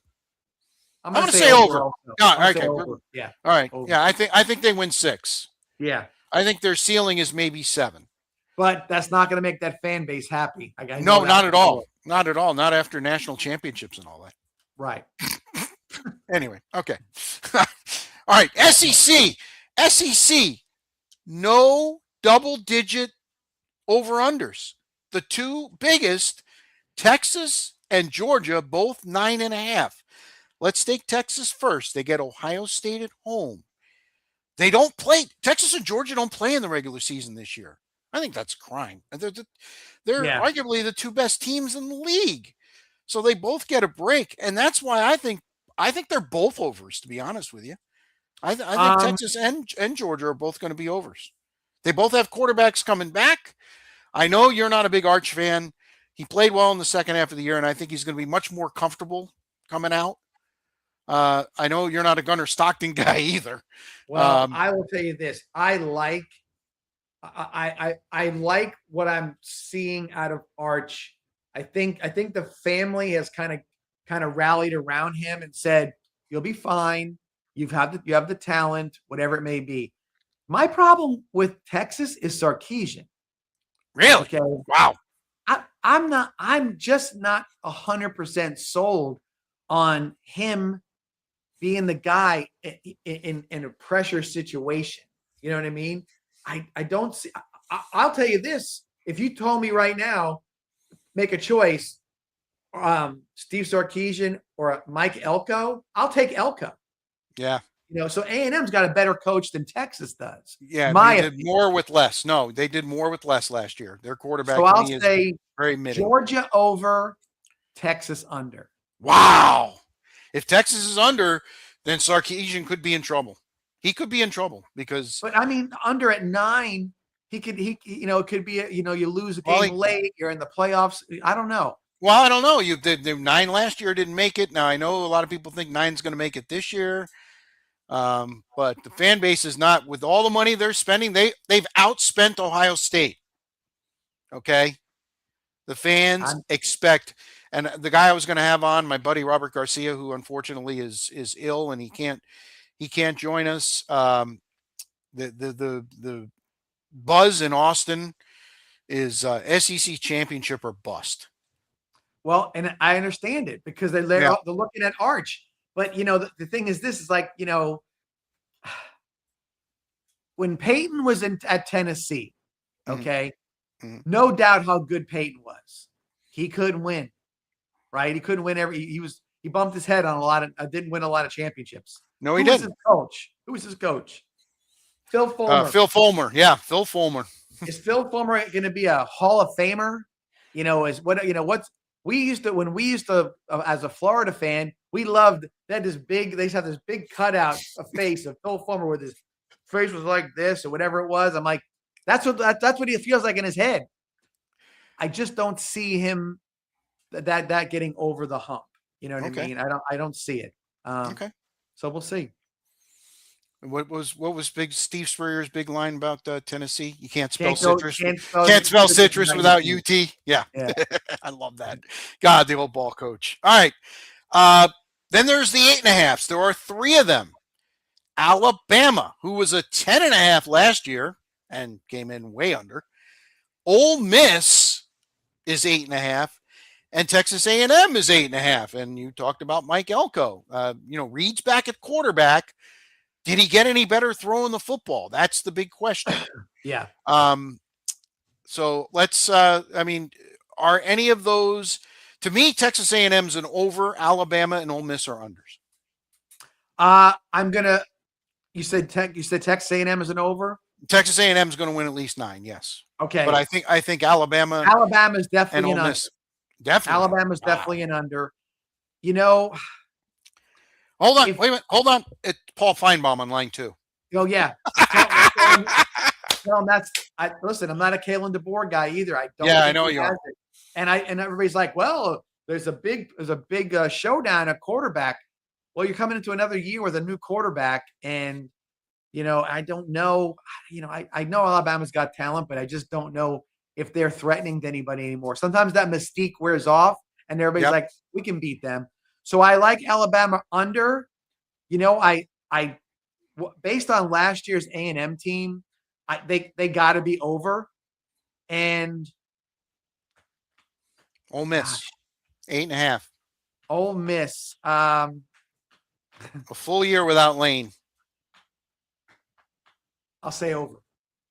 I'm I'm gonna going to say say over. also. Yeah, I'm gonna say okay. over. Yeah, All right. over. Yeah, I think they win 6. Yeah, I think their ceiling is maybe 7. but that's not gonna make that fan base happy. I know No, that not for at all. sure. Not at all. Not after national championships and all that. Right. Anyway, okay. All right, SEC. SEC. No double-digit over-unders. The two biggest, Texas and Georgia, both 9.5. Let's take Texas first. They get Ohio State at home. They don't play. Texas and Georgia don't play in the regular season this year. I think that's a crime. They're arguably the two best teams in the league. So they both get a break. And that's why I think they're both overs, to be honest with you. I think Texas and Georgia are both going to be overs. They both have quarterbacks coming back. I know you're not a big Arch fan. He played well in the second half of the year, and I think he's going to be much more comfortable coming out. I know you're not a Gunnar Stockton guy either. Well, I will tell you this. I like what I'm seeing out of Arch. I think the family has kind of rallied around him and said, "You'll be fine. You have the talent, whatever it may be." My problem with Texas is Sarkisian. Really? Okay. Wow. I'm just not 100% sold on him being the guy in a pressure situation. You know what I mean? I don't see. I'll tell you this: if you told me right now, make a choice, Steve Sarkisian or Mike Elko, I'll take Elko. Yeah. So A&M's got a better coach than Texas does. Yeah, they did more with less. No, they did more with less last year. Their quarterback. So I'll say very mid. Georgia over, Texas under. Wow. If Texas is under, then Sarkisian could be in trouble. He could be in trouble because. But I mean, under at 9, it could be, you lose a game late, you're in the playoffs. I don't know. Well, I don't know. The 9 last year didn't make it. Now I know a lot of people think 9's going to make it this year. But the fan base is not, with all the money they're spending. They've outspent Ohio State. Okay. The fans expect, and the guy I was going to have on, my buddy Robert Garcia, who unfortunately is ill and he can't join us. The buzz in Austin is SEC championship or bust. Well, and I understand it because they're looking at Arch. But, the thing is, this is like, when Peyton was at Tennessee, okay, no doubt how good Peyton was. He couldn't win, right? He couldn't win he bumped his head on didn't win a lot of championships. No, he didn't. Who was his coach? Phil Fulmer. Phil Fulmer. Yeah, Phil Fulmer. Is Phil Fulmer going to be a Hall of Famer? We used to, as a Florida fan, we loved that they used to have this big cutout of face of Phil Fulmer with his face was like this or whatever it was. I'm like, that's what he feels like in his head. I just don't see him that getting over the hump. You know what I mean? I don't see it. Okay. So we'll see. What was big Steve Spurrier's big line about Tennessee? You can't spell citrus. Can't spell citrus without UT. Yeah. I love that. God, the old ball coach. All right. Then there's the 8.5s. There are 3 of them. Alabama, who was a 10.5 last year and came in way under. Ole Miss is 8.5. And Texas A&M is 8.5. And you talked about Mike Elko. Reed's back at quarterback. Did he get any better throwing the football? That's the big question. Yeah. So let's. Are any of those? To me, Texas A&M is an over. Alabama and Ole Miss are unders. You said Texas A&M is an over. Texas A&M is going to win at least 9. Yes. Okay. But I think Alabama is definitely an under. Definitely. Alabama's definitely an under. Hold on. Wait a minute. Hold on. It's Paul Feinbaum on line 2. Oh, yeah. Listen, I'm not a Kalen DeBoer guy either. I know you are. And everybody's like, well, there's a big showdown at quarterback. Well, you're coming into another year with a new quarterback, and I don't know. I know Alabama's got talent, but I just don't know if they're threatening to anybody anymore. Sometimes that mystique wears off and everybody's like, we can beat them. So I like Alabama under. Based on last year's A&M team, they got to be over. And Ole Miss, 8.5. Ole Miss. A full year without Lane. I'll say over.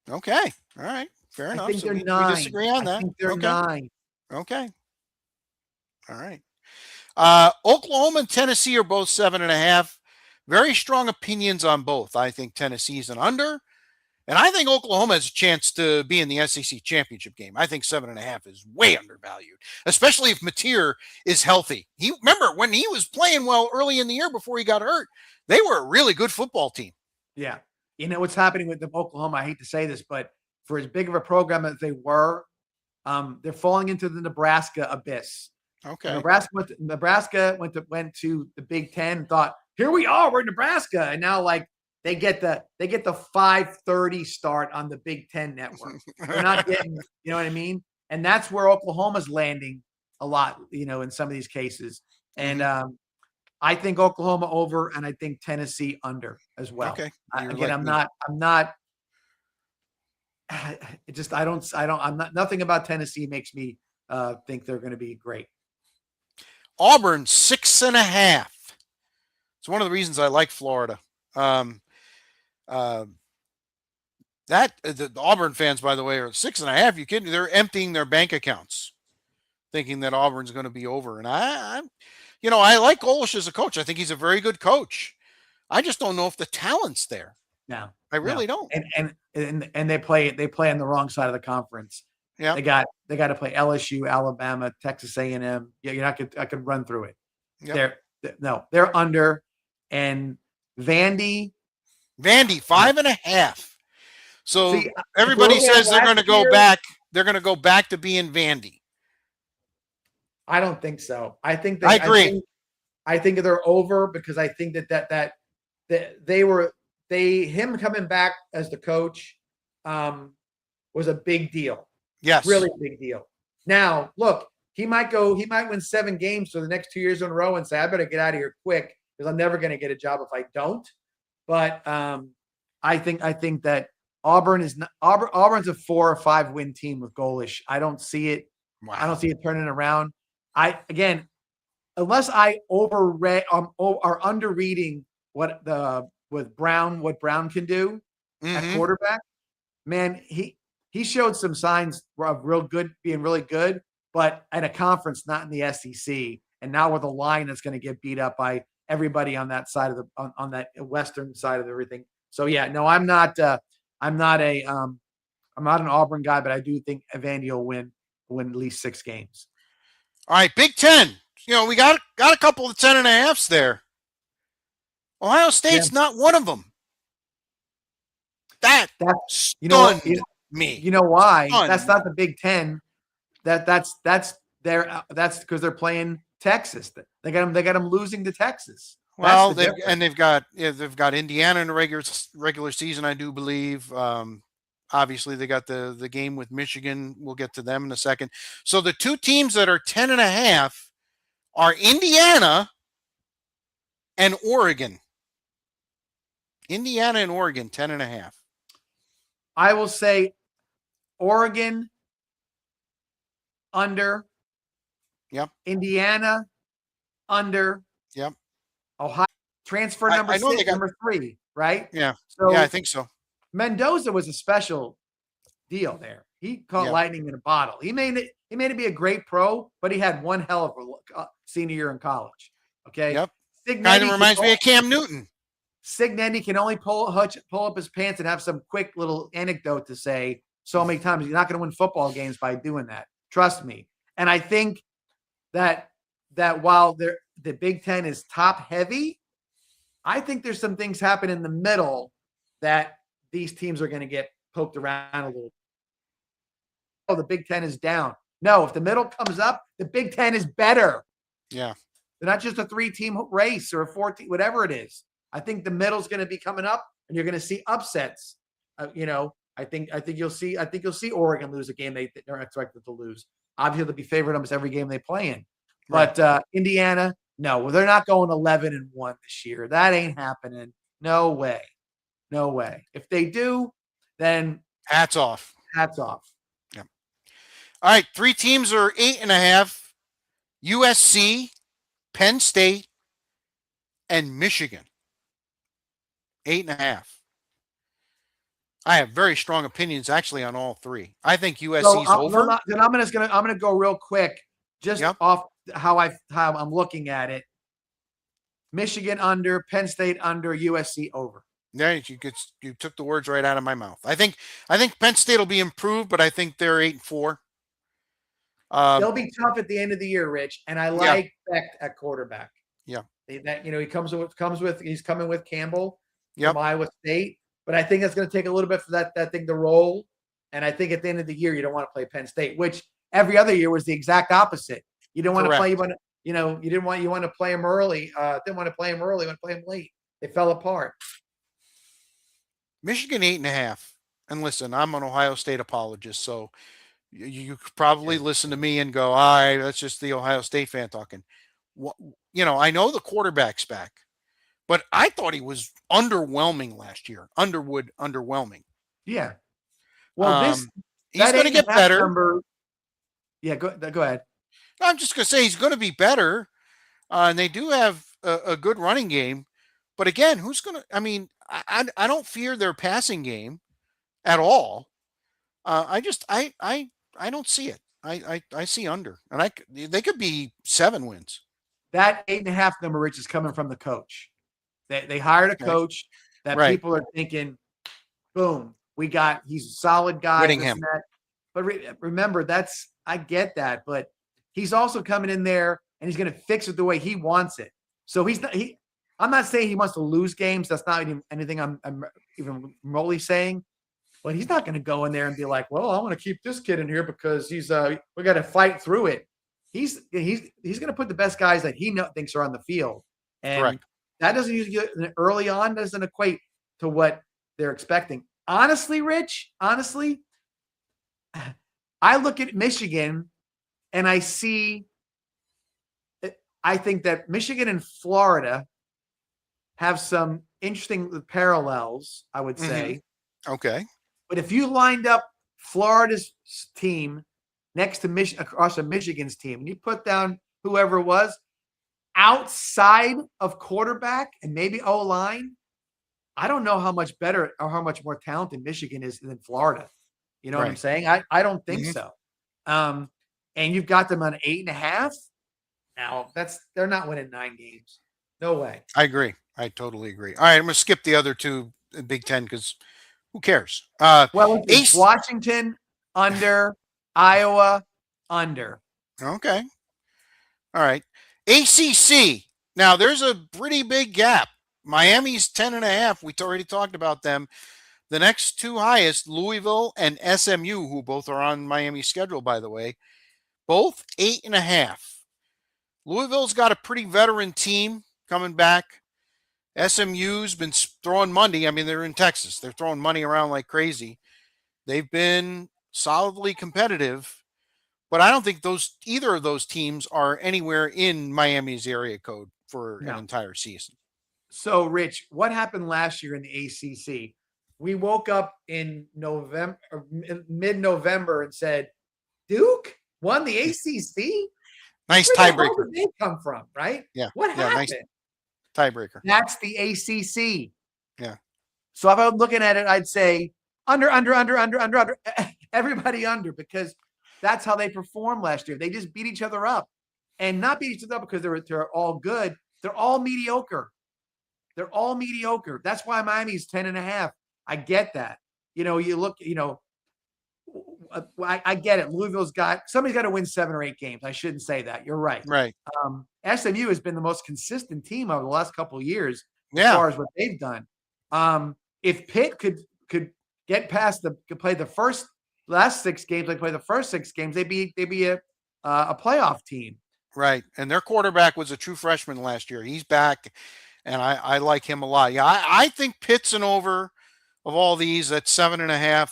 Okay. All right. Fair enough. I think so they're we 9. disagree on that. I think they're okay. 9. Okay. All right. Oklahoma and Tennessee are both 7.5. Very strong opinions on both. I think Tennessee's an under, and I think Oklahoma has a chance to be in the SEC championship game. I think 7.5 is way undervalued, especially if Mateer is healthy. Remember when he was playing well early in the year before he got hurt, they were a really good football team. Yeah. What's happening with Oklahoma, I hate to say this, but for as big of a program as they were, they're falling into the Nebraska abyss. Okay. Nebraska went to the Big Ten and thought, here we are, we're in Nebraska. And now they get the 5:30 start on the Big Ten network. They're not getting, you know what I mean? And that's where Oklahoma's landing a lot, in some of these cases. And I think Oklahoma over, and I think Tennessee under as well. Okay. I'm not. Nothing about Tennessee makes me think they're going to be great. Auburn 6.5. It's one of the reasons I like Florida. The Auburn fans, by the way, are 6.5. You kidding? They're emptying their bank accounts, thinking that Auburn's going to be over. And I like Golesh as a coach. I think he's a very good coach. I just don't know if the talent's there. No, I really don't. And they play on the wrong side of the conference. Yeah, they got to play LSU, Alabama, Texas A&M. Yeah, I could run through it. Yep. They're under. And Vandy 5.5. So everybody says they're going to go back. They're going to go back to being Vandy. I don't think so. I think I agree. I think they're over because I think that him coming back as the coach was a big deal. Yes, really big deal. Now look, he might win 7 games for the next 2 years in a row and say, I better get out of here quick, because I'm never going to get a job if I don't. But I think that Auburn's a 4 or 5 win team with Golesh. I don't see it. Wow. I don't see it turning around. Unless I overread or underreading what Brown can do at quarterback. Man, he showed some signs of being really good, but at a conference, not in the SEC. And now with a line that's going to get beat up by everybody on that side of on that western side of everything. So yeah, no, I'm not an Auburn guy, but I do think Vandy will win at least 6 games. All right, Big Ten. We got a couple of 10.5s there. Ohio State's not one of them. That's stunned me. You know why? Stunned. That's not the Big Ten. That's because they're playing Texas. They got them losing to Texas. Well, they've got Indiana in the regular season, I do believe. Obviously, they got the game with Michigan. We'll get to them in a second. So the 2 teams that are 10.5 are Indiana and Oregon. Indiana and Oregon, 10.5. I will say Oregon under. Yep. Indiana under. Yep. Ohio transfer number 6, number 3, right? Yeah. So yeah, I think so. Mendoza was a special deal there. He caught lightning in a bottle. He made it be a great pro, but he had one hell of a senior year in college. Okay. Yep. Kind of reminds me of Cam Newton. Cignetti can only pull up his pants and have some quick little anecdote to say so many times. He's not going to win football games by doing that. Trust me. And I think that while the Big Ten is top heavy, I think there's some things happen in the middle that these teams are going to get poked around a little. Oh, the Big Ten is down. No, if the middle comes up, the Big Ten is better. Yeah. They're not just a 3-team race or a 4-team, whatever it is. I think the middle's going to be coming up, and you're going to see upsets. I think you'll see Oregon lose a game they're expected to lose. Obviously, they'll be favored almost every game they play in. But Indiana, no, they're not going 11-1 this year. That ain't happening. No way. No way. If they do, then hats off. Hats off. Yeah. All right. 3 teams are 8.5. USC, Penn State, and Michigan. 8.5. I have very strong opinions actually on all 3. I think USC's over. Then I'm gonna go real quick, just off how I'm looking at it. Michigan under, Penn State under, USC over. Yeah, you took the words right out of my mouth. I think Penn State will be improved, but I think they're 8-4. They'll be tough at the end of the year, Rich, and I like Beck at quarterback. Yeah, he's coming with Campbell from Iowa State, but I think it's going to take a little bit for that thing to roll. And I think at the end of the year, you don't want to play Penn State, which every other year was the exact opposite. You don't want to play. You want to play them early. Didn't want to play them early. You want to play them late. They fell apart. Michigan 8.5. And listen, I'm an Ohio State apologist, so you could probably listen to me and go, all right, that's just the Ohio State fan talking. I know the quarterback's back, but I thought he was underwhelming last year. Underwood, underwhelming. Yeah. Well, he's going to get better. Go ahead. I'm just going to say he's going to be better. And they do have a good running game. But again, who's going to – I mean, I don't fear their passing game at all. I don't see it. I see under. And they could be 7 wins. That 8.5 number, Rich, is coming from the coach. They hired a coach that people are thinking, boom, he's a solid guy. Whittingham. But remember, I get that, but he's also coming in there and he's going to fix it the way he wants it. So I'm not saying he wants to lose games. That's not anything I'm even remotely saying. But he's not going to go in there and be like, well, I want to keep this kid in here because we got to fight through it. He's going to put the best guys that he thinks are on the field. And that doesn't usually early on doesn't equate to what they're expecting. Honestly, Rich, I look at Michigan and I think that Michigan and Florida have some interesting parallels, I would say. Okay. But if you lined up Florida's team next to across Michigan's team, and you put down whoever it was outside of quarterback and maybe O-line, I don't know how much better or how much more talented Michigan is than Florida. You know what I'm saying? I don't think so. And you've got them on 8.5. Now they're not winning 9 games. No way. I agree. I totally agree. All right, I'm going to skip the other 2 Big Ten because who cares? Washington under, Iowa under. Okay. All right. ACC. Now there's a pretty big gap. Miami's 10.5. We already talked about them. The next 2 highest, Louisville and SMU, who both are on Miami's schedule, by the way, both 8.5. Louisville's got a pretty veteran team coming back. SMU's been throwing money. I mean, they're in Texas. They're throwing money around like crazy. They've been solidly competitive, but I don't think either of those teams are anywhere in Miami's area code for an entire season. So, Rich, what happened last year in the ACC? We woke up in mid-November and said, Duke won the ACC? Nice tiebreaker. Where did they come from, right? Yeah. What happened? Nice tiebreaker. That's the ACC. Yeah. So if I'm looking at it, I'd say under. Everybody under, because that's how they performed last year. They just beat each other up, and not beat each other up because they're all good. They're all mediocre. That's why Miami's 10.5. I get that. You look. I get it. Somebody's got to win 7 or 8 games. I shouldn't say that. You're right. Right. SMU has been the most consistent team over the last couple of years as far as what they've done. If Pitt could get past could play the last 6 games, they play the first 6 games, they'd be a playoff team. Right. And their quarterback was a true freshman last year. He's back. and I like him a lot. Yeah, I think Pitt's an over of all these at 7.5.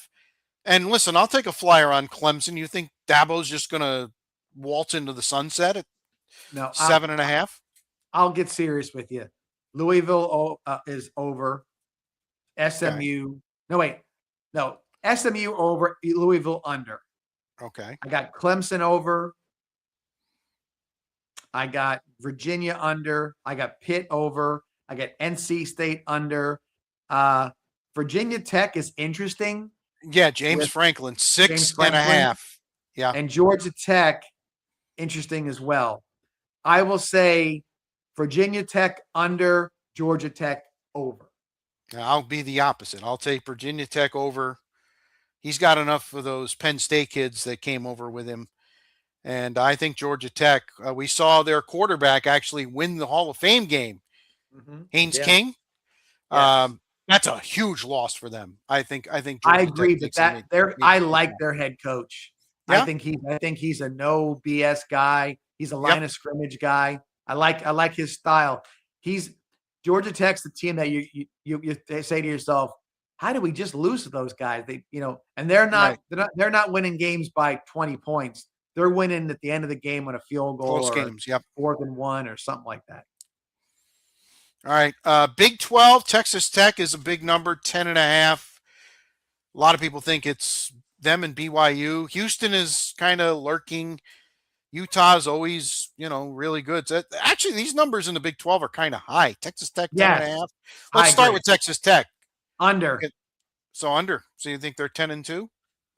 And listen, I'll take a flyer on Clemson. You think Dabo's just going to waltz into the sunset at No, 7.5? I'll get serious with you. Louisville is over. Okay. SMU. No, wait. No, SMU over. Louisville under. Okay. I got Clemson over. I got Virginia under. I got Pitt over. I got NC State under. Virginia Tech is interesting. Yeah, James Franklin, 6.5. Yeah. And Georgia Tech, interesting as well. I will say Virginia Tech under, Georgia Tech over. I'll be the opposite. I'll take Virginia Tech over. He's got enough of those Penn State kids that came over with him. And I think Georgia Tech, we saw their quarterback actually win the Hall of Fame game. Haynes King. Yes. That's a huge loss for them. I think Georgia I agree with that. I like their head coach. Yeah? I think he's a no BS guy. He's a line of scrimmage guy. I like his style. Georgia Tech's the team that you say to yourself, how do we just lose to those guys? And they're not winning games by 20 points. They're winning at the end of the game on a field goal, close games, 4th and 1 or something like that. All right. Big 12, Texas Tech is a big number, 10.5. A lot of people think it's them and BYU. Houston is kind of lurking. Utah is always, really good. So actually, these numbers in the Big 12 are kind of high. Texas Tech, 10.5. Let's start with Texas Tech. Under. So under. So you think they're 10-2?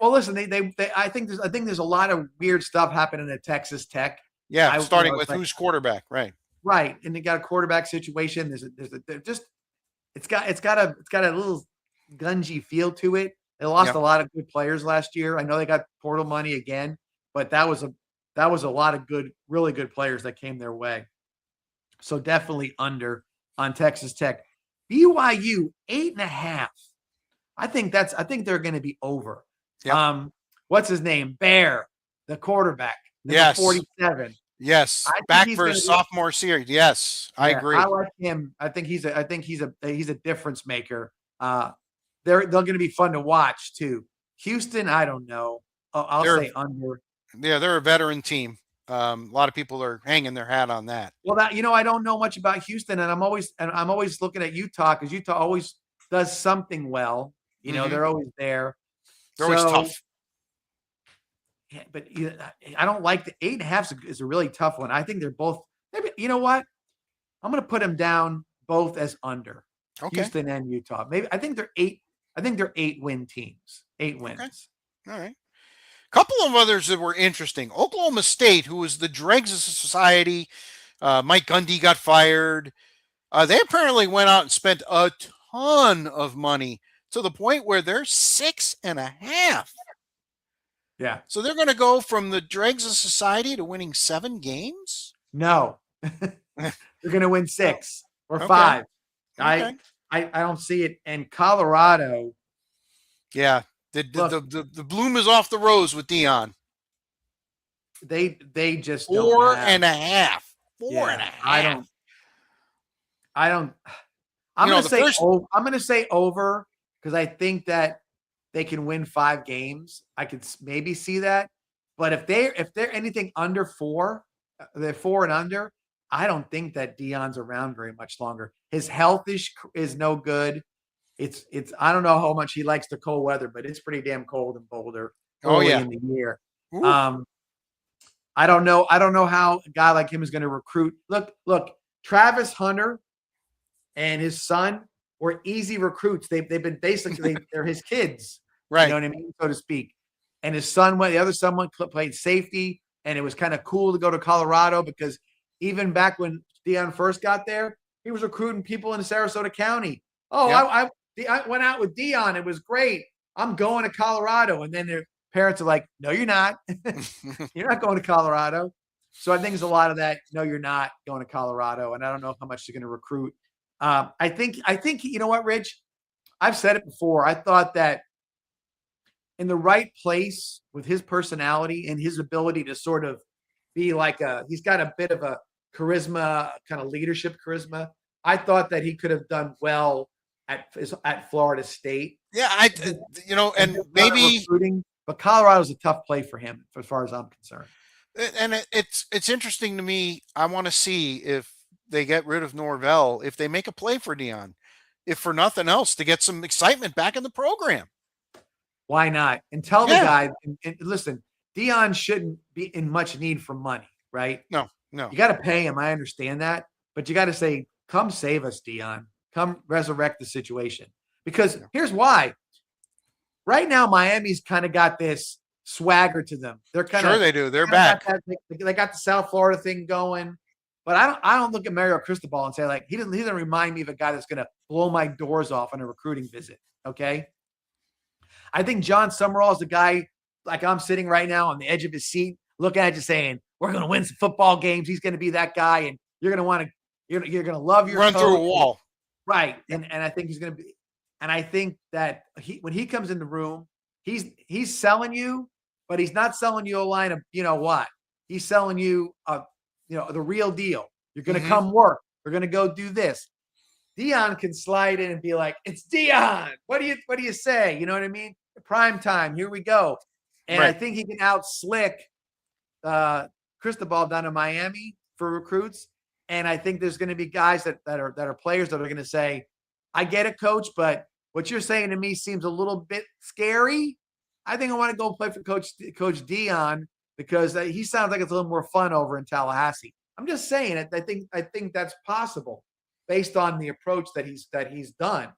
Well, listen, I think there's a lot of weird stuff happening at Texas Tech. Yeah, starting with who's quarterback, right? Right, and they got a quarterback situation. It's got a little gungy feel to it. They lost a lot of good players last year. I know they got portal money again, but that was a lot of really good players that came their way. So definitely under on Texas Tech. BYU 8.5. I think they're going to be over. Yep. What's his name? Bear, the quarterback. Yes. 47. Yes. Back for his sophomore series. Yes. I agree. I like him. I think he's a difference maker. They're going to be fun to watch too. Houston, I don't know. I'll say under. Yeah, they're a veteran team. A lot of people are hanging their hat on that. Well, I don't know much about Houston, and I'm always looking at Utah because Utah always does something well. They're always there. They're always tough. Yeah, but I don't like the 8.5 is a really tough one. I think they're both. Maybe you know what? I'm going to put them down both as under. Okay. Houston and Utah. Maybe I think they're 8. I think they're 8-win teams. 8 wins. Okay. All right. Couple of others that were interesting. Oklahoma State, who was the dregs of society. Mike Gundy got fired. They apparently went out and spent a ton of money to the point where they're 6.5. Yeah. So they're going to go from the dregs of society to winning 7 games? No. They're going to win 6 or 5. Okay. I don't see it. And Colorado. Yeah. The bloom is off the rose with Deion. They just 4.5. 4.5. I don't. I'm going to say over because I think that they can win 5 games. I could maybe see that, but if they're anything under 4, they're 4 and under. I don't think that Deion's around very much longer. His health is no good. It's I don't know how much he likes the cold weather, but it's pretty damn cold in Boulder early in the year. I don't know how a guy like him is going to recruit. Look, Travis Hunter and his son were easy recruits. They've been basically they're his kids, right? You know what I mean, so to speak. And his son the other son played safety, and it was kind of cool to go to Colorado because even back when Deion first got there, he was recruiting people in Sarasota County. Oh, yep. I went out with Deion. It was great. I'm going to Colorado. And then their parents are like, no, you're not. You're not going to Colorado. So I think there's a lot of that. No, you're not going to Colorado. And I don't know how much they're going to recruit. I think, you know what, Rich? I've said it before. I thought that in the right place with his personality and his ability to sort of be like he's got a bit of a charisma, kind of leadership charisma. I thought that he could have done well at Florida State. Yeah, and maybe recruiting, but Colorado's a tough play for him as far as I'm concerned. And it's interesting to me. I want to see if they get rid of Norvell, if they make a play for Deion, if for nothing else, to get some excitement back in the program. Why not? And tell the guy, and listen, Deion shouldn't be in much need for money, right? No. You got to pay him. I understand that, but you got to say, come save us, Deion. Come resurrect the situation. Because here's why. Right now, Miami's kind of got this swagger to them. They're kind of sure they do. They're back. They got the South Florida thing going. But I don't look at Mario Cristobal and say, like, he doesn't remind me of a guy that's going to blow my doors off on a recruiting visit. Okay. I think John Summerall is the guy, like I'm sitting right now on the edge of his seat, looking at you saying, we're going to win some football games. He's going to be that guy. And you're going to want to, you're going to love your run coach. Through a wall. Right. And I think he's going to be, and I think that when he comes in the room, he's selling you, but he's not selling you a line of, you know what? He's selling you the real deal. You're going to come work. We're going to go do this. Deion can slide in and be like, it's Deion. What do you say? You know what I mean? Prime time. Here we go. And I think he can out slick Cristobal down in Miami for recruits. And I think there's going to be guys that are players that are going to say, I get it, coach, but what you're saying to me seems a little bit scary. I think I want to go play for Coach Deion because he sounds like it's a little more fun over in Tallahassee. I'm just saying it. I think that's possible based on the approach that he's done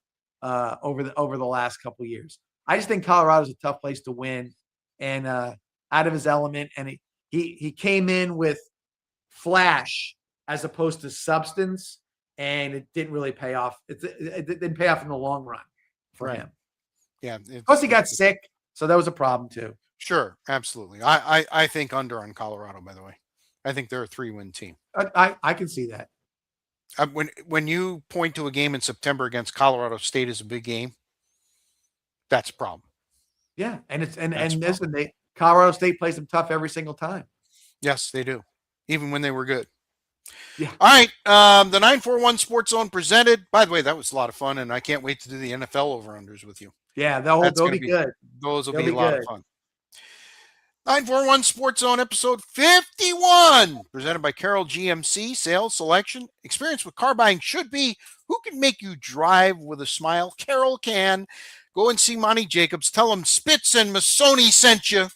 over the last couple of years. I just think Colorado's a tough place to win and out of his element. And he came in with flash as opposed to substance, and it didn't really pay off. It didn't pay off in the long run for him. Yeah. Plus, he got sick, so that was a problem too. Sure, absolutely. I think under on Colorado. By the way, I think they're a 3-win team. I can see that. When you point to a game in September against Colorado State as a big game, that's a problem. Yeah, and listen, Colorado State plays them tough every single time. Yes, they do, even when they were good. Yeah. All right. The 941 Sports Zone presented. By the way, that was a lot of fun, and I can't wait to do the NFL over-unders with you. Yeah, they'll be good. Those will be a lot of fun. 941 Sports Zone episode 51, presented by Carroll GMC. Sales, selection, experience with car buying should be who can make you drive with a smile. Carroll can. Go and see Monty Jacobs. Tell him Spitz and Masoni sent you.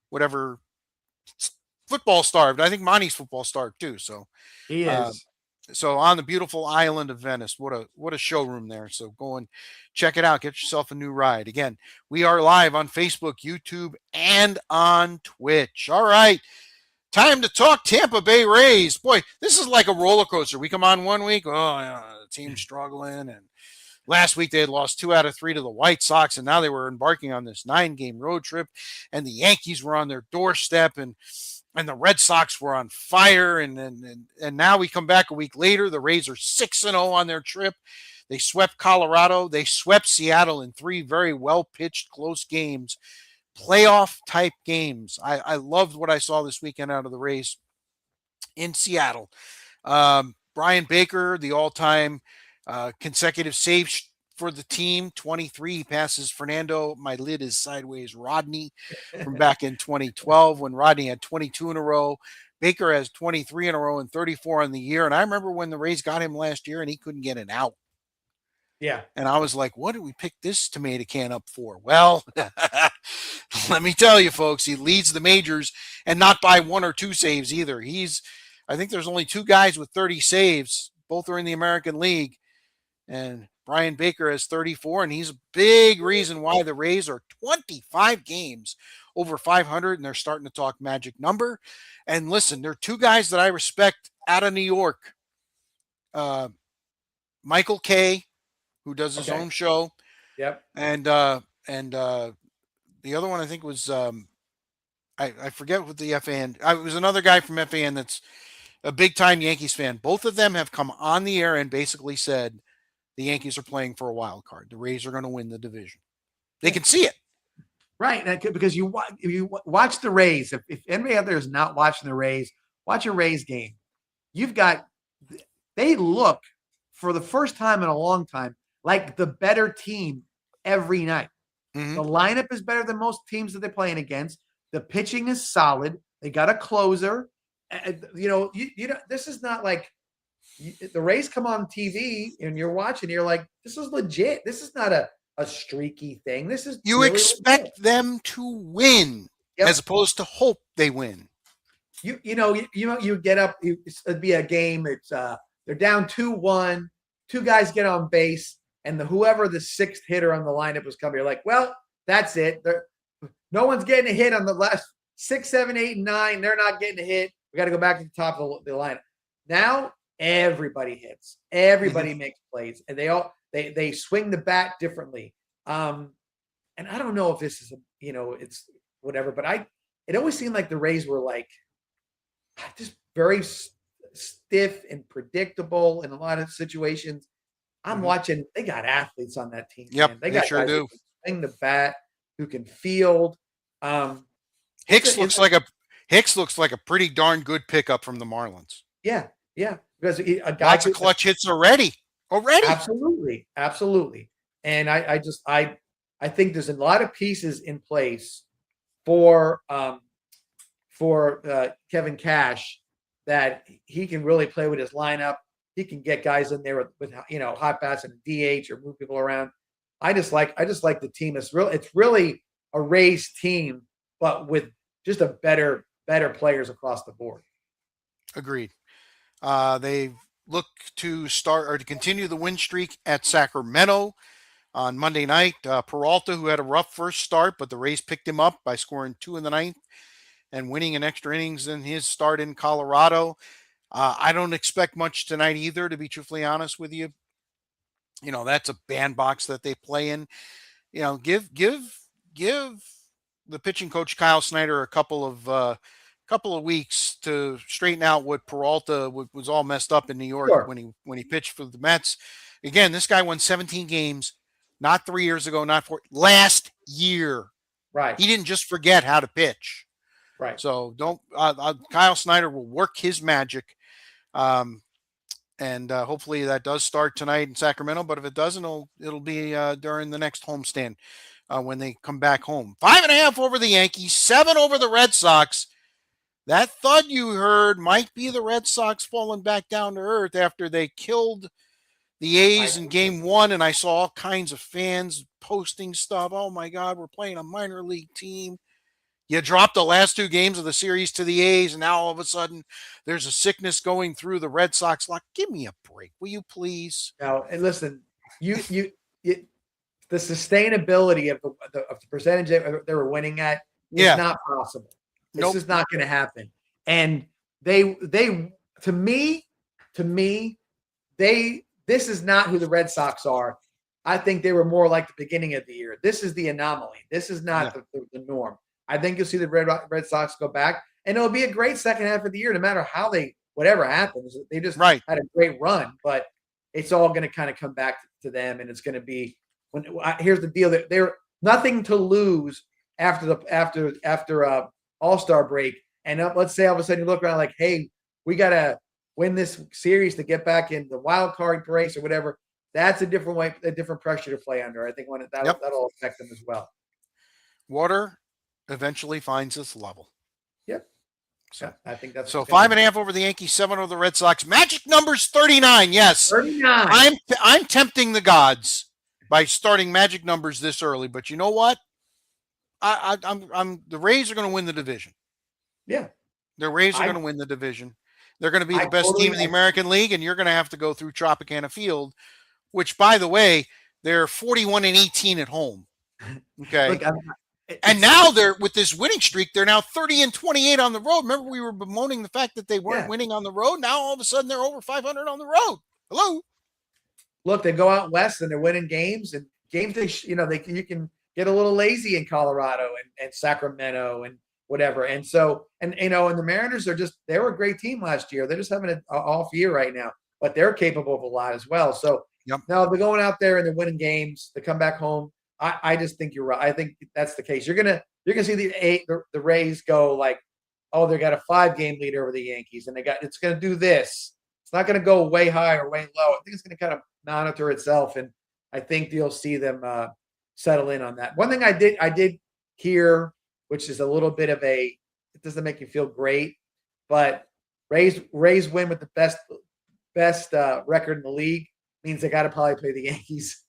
Whatever. Football starved. I think Monty's football starved too. So he is. So on the beautiful island of Venice, what a showroom there. So go and check it out. Get yourself a new ride. Again, we are live on Facebook, YouTube, and on Twitch. All right. Time to talk Tampa Bay Rays. Boy, this is like a roller coaster. We come on one week, the team's struggling. And last week they had lost 2 out of 3 to the White Sox, and now they were embarking on this 9-game road trip, and the Yankees were on their doorstep, and the Red Sox were on fire. And now we come back a week later. The Rays are 6-0 on their trip. They swept Colorado. They swept Seattle in 3 very well-pitched, close games, playoff-type games. I loved what I saw this weekend out of the Rays in Seattle. Brian Baker, the all-time consecutive saves for the team, 23. He passes Fernando. My lid is sideways. Rodney from back in 2012 when Rodney had 22 in a row. Baker has 23 in a row and 34 on the year. And I remember when the Rays got him last year and he couldn't get an out. Yeah. And I was like, what did we pick this tomato can up for? Well, let me tell you, folks, he leads the majors and not by 1 or 2 saves either. I think there's only 2 guys with 30 saves. Both are in the American League. And Brian Baker has 34, and he's a big reason why the Rays are 25 games over 500, and they're starting to talk magic number. And listen, there are 2 guys that I respect out of New York. Michael Kay, who does his own show. Yep. And the other one I think was I forget what the FAN. It was another guy from FAN that's a big-time Yankees fan. Both of them have come on the air and basically said, the Yankees are playing for a wild card. The Rays are going to win the division. They can see it. Right. Because you watch the Rays. If anybody out there is not watching the Rays, watch a Rays game. They look for the first time in a long time, like the better team every night. Mm-hmm. The lineup is better than most teams that they're playing against. The pitching is solid. They got a closer. You know, this is not like the Rays come on TV and you're watching. You're like, this is legit. This is not a streaky thing. This is you really expect legit. them to win as opposed to hope they win. You get up. It'd be a game. It's they're down 2-1. Two guys get on base, and whoever the sixth hitter on the lineup was coming, you're like, well, that's it. No one's getting a hit on the last 6, 7, 8, and 9. They're not getting a hit. We got to go back to the top of the lineup. Now everybody hits. Everybody makes plays, and they swing the bat differently. And I don't know if this is it's whatever, but it always seemed like the Rays were like just very stiff and predictable in a lot of situations. I'm watching. They got athletes on that team. Yep, man. They got sure guys do. who can swing the bat, who can field. Hicks looks like a pretty darn good pickup from the Marlins. Yeah, because a guy lots of clutch hits already. Absolutely. And I think there's a lot of pieces in place for Kevin Cash that he can really play with his lineup. He can get guys in there with hot bats and DH or move people around. I just like the team. It's really a Rays team, but with just a better players across the board. Agreed. They look to start or to continue the win streak at Sacramento on Monday night. Peralta, who had a rough first start, but the Rays picked him up by scoring 2 in the ninth and winning in extra innings in his start in Colorado. I don't expect much tonight either, to be truthfully honest with you. That's a bandbox that they play in. Give the pitching coach Kyle Snyder a couple of weeks to straighten out what Peralta was all messed up in New York when he pitched for the Mets. Again, this guy won 17 games, not 3 years ago, not 4, last year. Right. He didn't just forget how to pitch. Right. So Kyle Snyder will work his magic. And hopefully that does start tonight in Sacramento. But if it doesn't, it'll be during the next homestand when they come back home. 5.5 over the Yankees, 7 over the Red Sox. That thud you heard might be the Red Sox falling back down to earth after they killed the A's in game 1. And I saw all kinds of fans posting stuff. Oh, my God, we're playing a minor league team. You dropped the last 2 games of the series to the A's, and now all of a sudden there's a sickness going through the Red Sox. Like, give me a break, will you please? Now, and listen, the sustainability of the percentage they were winning at is not possible. This is not going to happen. And they to me, this is not who the Red Sox are. I think they were more like the beginning of the year. This is the anomaly. This is not the norm. I think you'll see the Red Sox go back, and it'll be a great second half of the year, no matter how whatever happens. They just had a great run, but it's all going to kind of come back to them, and it's going to be here's the deal: that they're nothing to lose after All-Star break, and let's say all of a sudden you look around like, hey, we got to win this series to get back in the wild card race or whatever. That's a different pressure to play under. I think that'll affect them as well. Water eventually finds its level. Yep. So I think that's so 5.5 over the Yankees, 7 over the Red Sox. Magic numbers 39. Yes, 39. I'm tempting the gods by starting magic numbers this early, but you know what? I'm the Rays are going to win the division. Yeah, the Rays are going to win the division. They're going to be the best team in the American League, and you're going to have to go through Tropicana Field, which, by the way, they're 41-18 at home. Okay. Look, and now they're with this winning streak. They're now 30-28 on the road. Remember, we were bemoaning the fact that they weren't winning on the road. Now all of a sudden they're over 500 on the road. Hello. Look, they go out west and they're winning games you can get a little lazy in Colorado and Sacramento and whatever. And so, and the Mariners they were a great team last year. They're just having an off year right now, but they're capable of a lot as well. So now they're going out there and they're winning games. They come back home. I just think you're right. I think that's the case. You're gonna see the Rays go like, oh, they got a 5-game lead over the Yankees, and it's gonna do this. It's not going to go way high or way low. I think it's going to kind of monitor itself, and I think you'll see them settle in on that. One thing I did hear, which is a little bit of it doesn't make you feel great, but Rays win with the best record in the league means they got to probably play the Yankees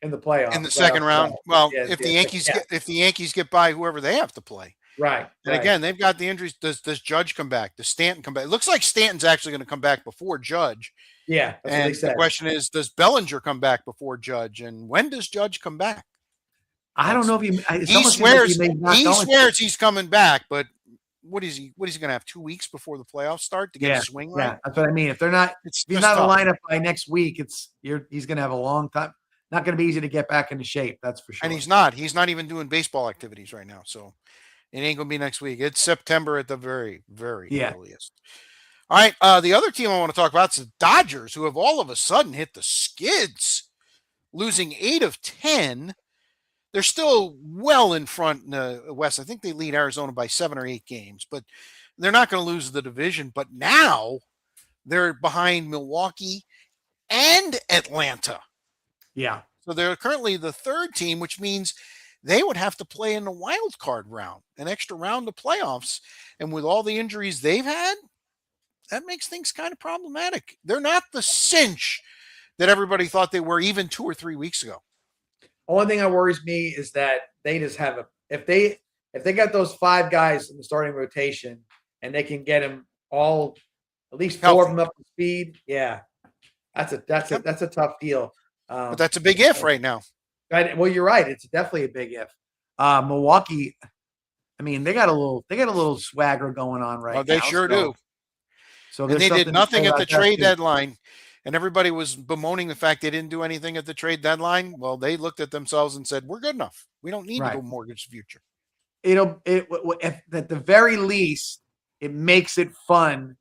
in the playoffs in the second round. Well, yeah, if the Yankees get by whoever they have to play, right. And again, they've got the injuries. Does Judge come back? Does Stanton come back? It looks like Stanton's actually going to come back before Judge. Yeah, that's what they said. The question is, does Bellinger come back before Judge? And when does Judge come back? I don't know if he swears he's coming back, but what is he going to have 2 weeks before the playoffs start to get a swing right? Yeah, that's what I mean. If he's not in the lineup by next week, he's going to have a long time. Not going to be easy to get back into shape. That's for sure. And he's not even doing baseball activities right now. So it ain't going to be next week. It's September at the very, very earliest. All right. The other team I want to talk about is the Dodgers, who have all of a sudden hit the skids, losing 8 of 10. They're still well in front in the West. I think they lead Arizona by 7 or 8 games, but they're not going to lose the division. But now they're behind Milwaukee and Atlanta. Yeah. So they're currently the 3rd team, which means they would have to play in the wild card round, an extra round of playoffs. And with all the injuries they've had, that makes things kind of problematic. They're not the cinch that everybody thought they were even 2 or 3 weeks ago. Only thing that worries me is that they just have if they got those 5 guys in the starting rotation and they can get them all, at least 4 of them up to speed. Yeah, that's a tough deal. But that's a big if right now. Right. Well, you're right. It's definitely a big if. Milwaukee, I mean, they got a little swagger going on right now. They sure do. So they did nothing at the trade deadline. And everybody was bemoaning the fact they didn't do anything at the trade deadline. Well, they looked at themselves and said, "We're good enough. We don't need to go mortgage the future." At the very least, it makes it fun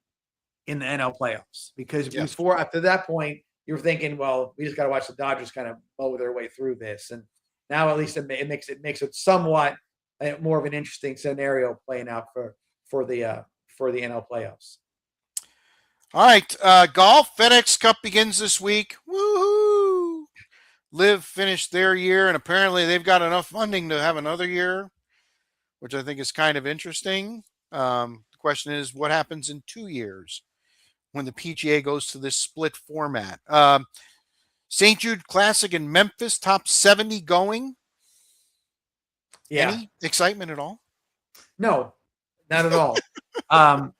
in the NL playoffs because before, after that point, you were thinking, well, we just got to watch the Dodgers kind of mow their way through this. And now at least it makes it somewhat more of an interesting scenario playing out for the NL playoffs. All right, golf FedEx Cup begins this week. Woohoo! Liv finished their year, and apparently they've got enough funding to have another year, which I think is kind of interesting. The question is, what happens in 2 years when the PGA goes to this split format? St. Jude Classic in Memphis, top 70 going. Yeah. Any excitement at all? No, not at all. I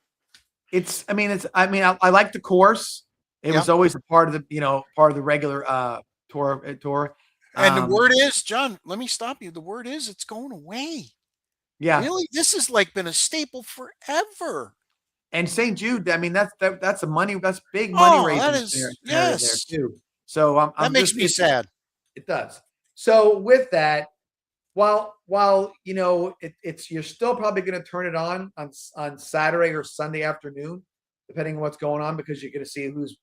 like the course. It was always a part of the regular tour. And the word is, John, let me stop you. The word is it's going away. Yeah. Really? This has been a staple forever. And St. Jude, I mean, that's big money raising there too. So that makes me sad. It does. So with that, while you're still probably going to turn it on Saturday or Sunday afternoon, depending on what's going on, because you're going to see who's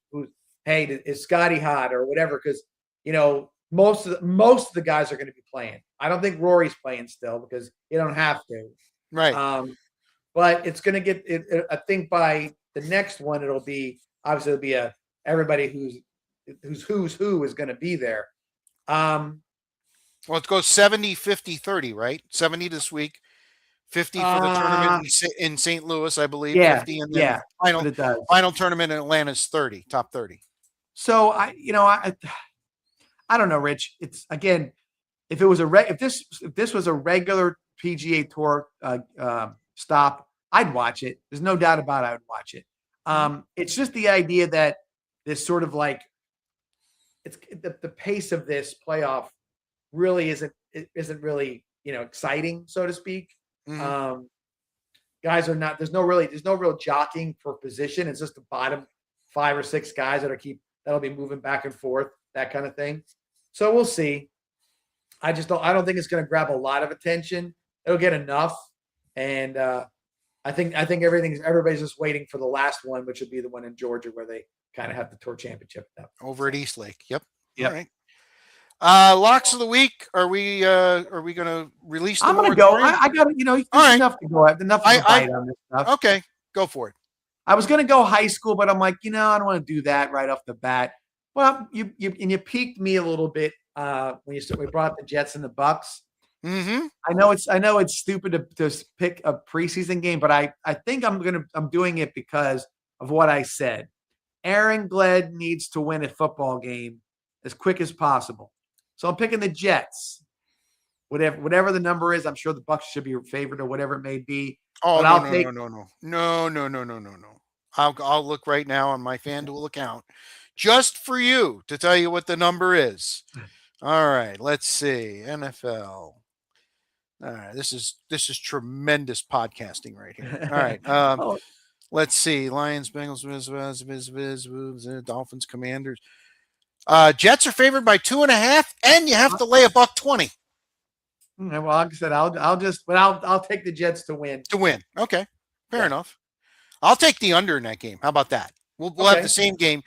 hey, is Scotty hot or whatever, because most of the guys are going to be playing. I don't think Rory's playing still because you don't have to. Right. But it's going to get I think by the next one it'll be everybody who's who is going to be there. Well, it goes 70, 50, 30, right? 70 this week, 50 for the tournament in St. Louis, I believe. Yeah, 50, and then final tournament in Atlanta is 30, top 30. So I don't know, Rich. It's again, if this was a regular PGA Tour stop, I'd watch it. There's no doubt about it, I would watch it. It's just the idea that this sort of it's the pace of this playoff really isn't really exciting, so to speak. Mm-hmm. Guys are not. There's no real jockeying for position. It's just the bottom 5 or 6 guys that'll be moving back and forth, that kind of thing. So we'll see. I don't think it's going to grab a lot of attention. It'll get enough, and I think everybody's just waiting for the last one, which would be the one in Georgia where they kind of have the Tour Championship over at East Lake. Yep. Yep. All right. Locks of the week. Are we going to release? I'm going to go. I got All right. enough to go. Enough to bite on this stuff. Okay, go for it. I was going to go high school, but I'm like, I don't want to do that right off the bat. Well, you piqued me a little bit when we brought up the Jets and the Bucks. Mm-hmm. I know it's stupid to pick a preseason game, but I think I'm doing it because of what I said. Aaron Glenn needs to win a football game as quick as possible. So I'm picking the Jets. Whatever the number is, I'm sure the Bucks should be favored or whatever it may be. Oh, no. I'll look right now on my FanDuel account just for you to tell you what the number is. All right, let's see. NFL. All right, this is tremendous podcasting right here. All right. Let's see. Lions, Bengals, Dolphins, Commanders. Jets are favored by 2.5, and you have to lay $120. Well, like I said, I'll take the Jets to win. Okay, fair enough. I'll take the under in that game. How about that? We'll have the same game.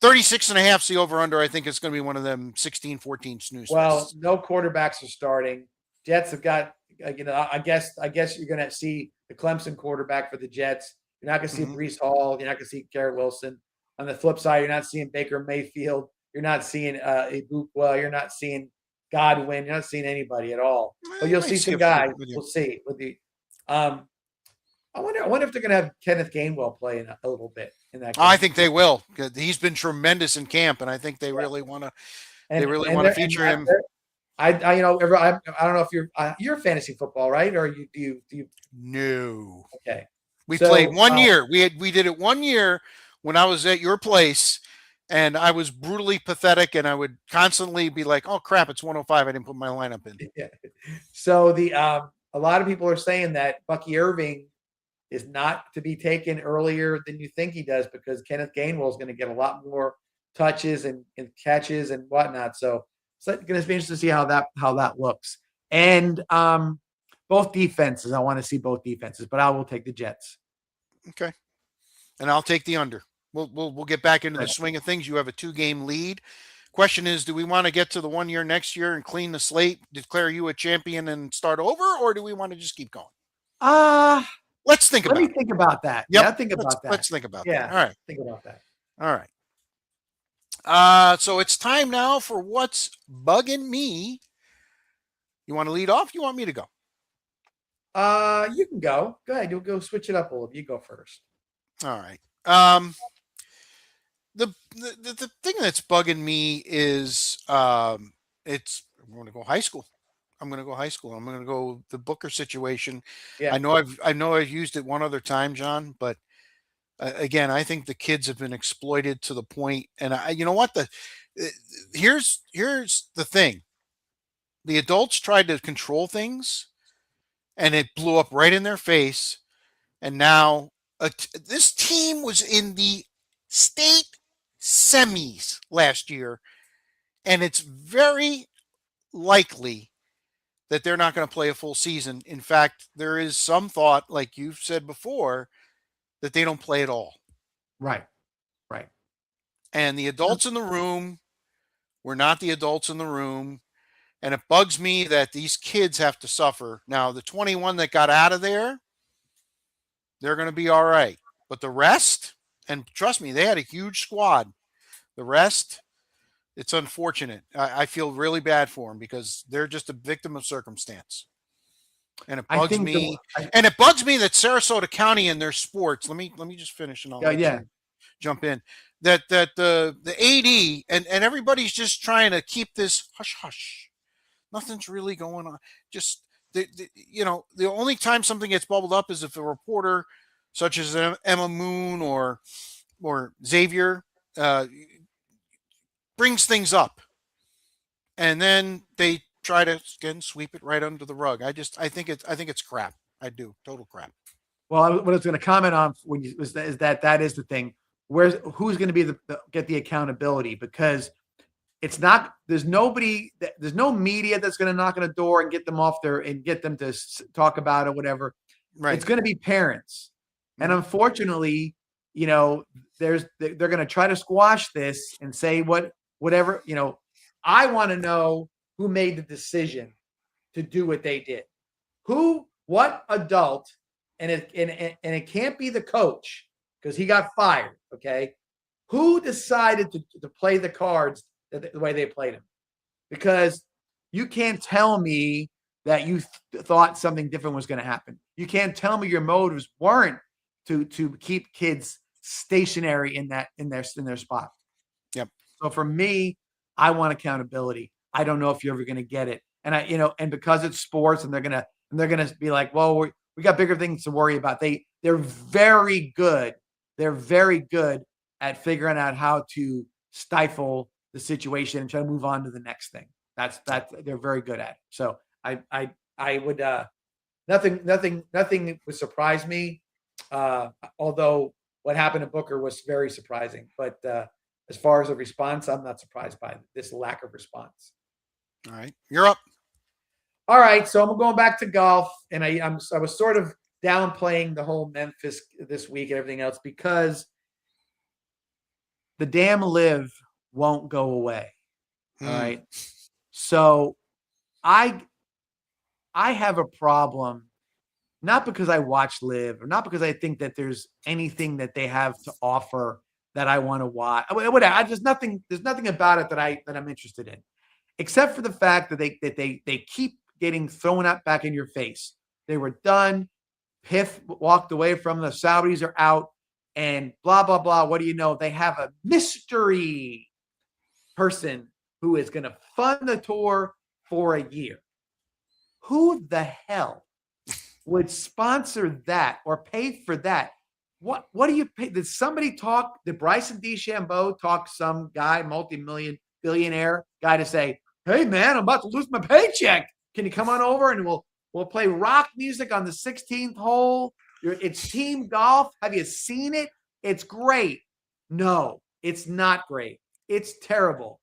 36.5 is the over-under. I think it's going to be one of them 16-14 snooze. Well, no quarterbacks are starting. Jets have got, I guess you're going to see the Clemson quarterback for the Jets. You're not going to see Breece Hall. You're not going to see Garrett Wilson. On the flip side, you're not seeing Baker Mayfield. You're not seeing Ibukwa. You're not seeing Godwin. You're not seeing anybody at all. But you'll see some guys. We'll see. With the, I wonder if they're going to have Kenneth Gainwell play a little bit in that game. I think they will. He's been tremendous in camp, and I think they really want to. They really want to feature him. I don't know if you're fantasy football, right? Or do you? No. Okay. We played 1 year. We did it 1 year when I was at your place. And I was brutally pathetic, and I would constantly be like, "Oh crap, it's 105. I didn't put my lineup in." Yeah. So a lot of people are saying that Bucky Irving is not to be taken earlier than you think he does because Kenneth Gainwell is going to get a lot more touches and catches and whatnot. So it's going to be interesting to see how that looks. And both defenses, I want to see both defenses, but I will take the Jets. Okay, and I'll take the under. We'll get back into the swing of things. You have a 2-game lead. Question is, do we want to get to the 1 year next year and clean the slate, declare you a champion and start over, or do we want to just keep going? Let's think about it. Let me think about that. Yep. Yeah, think about that. Let's think about that. Yeah. All right. Think about that. All right. So it's time now for what's bugging me. You want to lead off? You want me to go? You can go. Go ahead. You'll go switch it up a little. You go first. All right. The thing that's bugging me is I'm going to go high school. I'm going to go the Booker situation. Yeah. I know I've used it one other time, John, but again, I think the kids have been exploited to the point. And you know what? Here's the thing. The adults tried to control things, and it blew up right in their face. And now this team was in the state semis last year, and it's very likely that they're not going to play a full season. In fact, there is some thought, like you've said before, that they don't play at all. Right. And the adults in the room were not the adults in the room. And it bugs me that these kids have to suffer. Now, the 21 that got out of there, they're going to be all right. But the rest, and trust me, they had a huge squad. The rest, it's unfortunate. I feel really bad for them because they're just a victim of circumstance. And it bugs me. And it bugs me that Sarasota County and their sports. Let me just finish and I'll jump in. That the AD and everybody's just trying to keep this hush hush. Nothing's really going on. Just the only time something gets bubbled up is if a reporter such as Emma Moon or Xavier brings things up, and then they try to again sweep it right under the rug. I think it's crap. I do, total crap. Well, what I was going to comment on is that is the thing. Who's going to be get the accountability, because it's not, there's no media that's going to knock on the door and get them off there and get them to talk about it, whatever. Right. It's going to be parents. Mm-hmm. And unfortunately, they're going to try to squash this and say whatever, I want to know who made the decision to do what they did. What adult, and it can't be the coach. because he got fired. Okay. Who decided to play the cards the way they played them? Because you can't tell me that you thought something different was going to happen. You can't tell me your motives weren't to keep kids stationary in their spot. Yep. So for me, I want accountability. I don't know if you're ever going to get it. And and because it's sports and they're going to be like, well, we got bigger things to worry about. They're very good. They're very good at figuring out how to stifle the situation and try to move on to the next thing. That's they're very good at it. So I would nothing would surprise me. Although what happened to Booker was very surprising. But as far as a response, I'm not surprised by this lack of response. All right, you're up. All right, so I'm going back to golf, and I was sort of downplaying the whole Memphis this week and everything else because the damn live won't go away. All right. So I have a problem, not because I watch live or not because I think that there's anything that they have to offer that I want to watch. There's nothing about it that I'm interested in, except for the fact that they keep getting thrown up back in your face. They were done. Piff walked away from the Saudis are out and blah, blah, blah. What do you know? They have a mystery person who is going to fund the tour for a year. Who the hell would sponsor that or pay for that? What do you pay? Did Bryson DeChambeau talk some guy, multi-million billionaire guy to say, hey man, I'm about to lose my paycheck. Can you come on over and we'll play rock music on the 16th hole? It's team golf. Have you seen it? It's great. No, it's not great. It's terrible.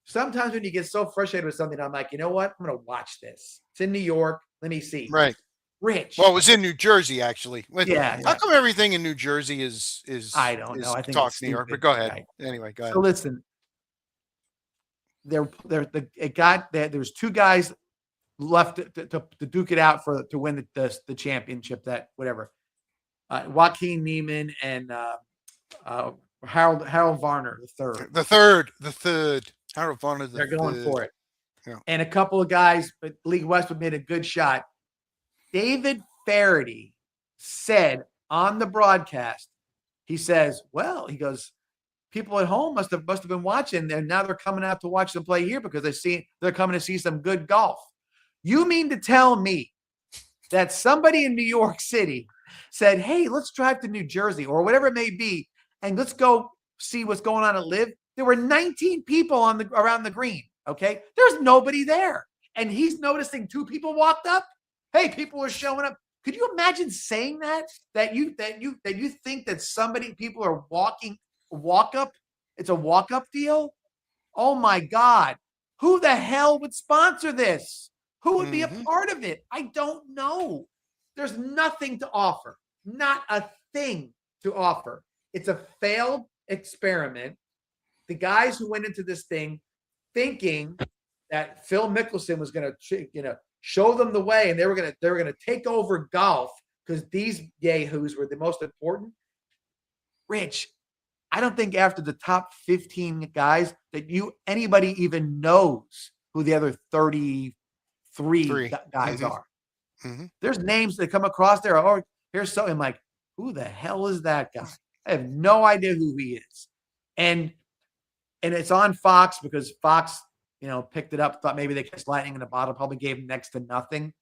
Sometimes when you get so frustrated with something, I'm like, you know what? I'm going to watch this. It's in New York. Let me see. Right. Rich. Well, it was in New Jersey, actually. Yeah. How come everything in New Jersey is I don't know. I think talk it's New York, stupid. but go ahead. Right. Anyway, go ahead. So listen, there's two guys left to duke it out to win the championship, that whatever. Joaquin Neiman and Harold Varner the third. Harold Varner. They're going for it. Yeah. And a couple of guys, but League Westwood made a good shot. David Faraday said on the broadcast, he says, well, he goes, people at home must have been watching, and now they're coming out to watch them play here because they're coming to see some good golf. You mean to tell me that somebody in New York City said, hey, let's drive to New Jersey or whatever it may be, and let's go see what's going on at Live? There were 19 people around the green. Okay. There's nobody there. And he's noticing two people walked up. Hey, people are showing up. Could you imagine saying that you think that people are walk up? It's a walk up deal. Oh my God. Who the hell would sponsor this? Who would be a part of it? I don't know. There's nothing to offer. Not a thing to offer. It's a failed experiment. The guys who went into this thing thinking that Phil Mickelson was going to, show them the way, and they were going to take over golf because these yahoos were the most important. Rich, I don't think after the top 15 guys that anybody even knows who the other 33 guys are. Mm-hmm. There's names that come across there. Oh, here's something like, who the hell is that guy? I have no idea who he is. And it's on Fox because Fox, picked it up, thought maybe they catch lightning in a bottle, probably gave him next to nothing.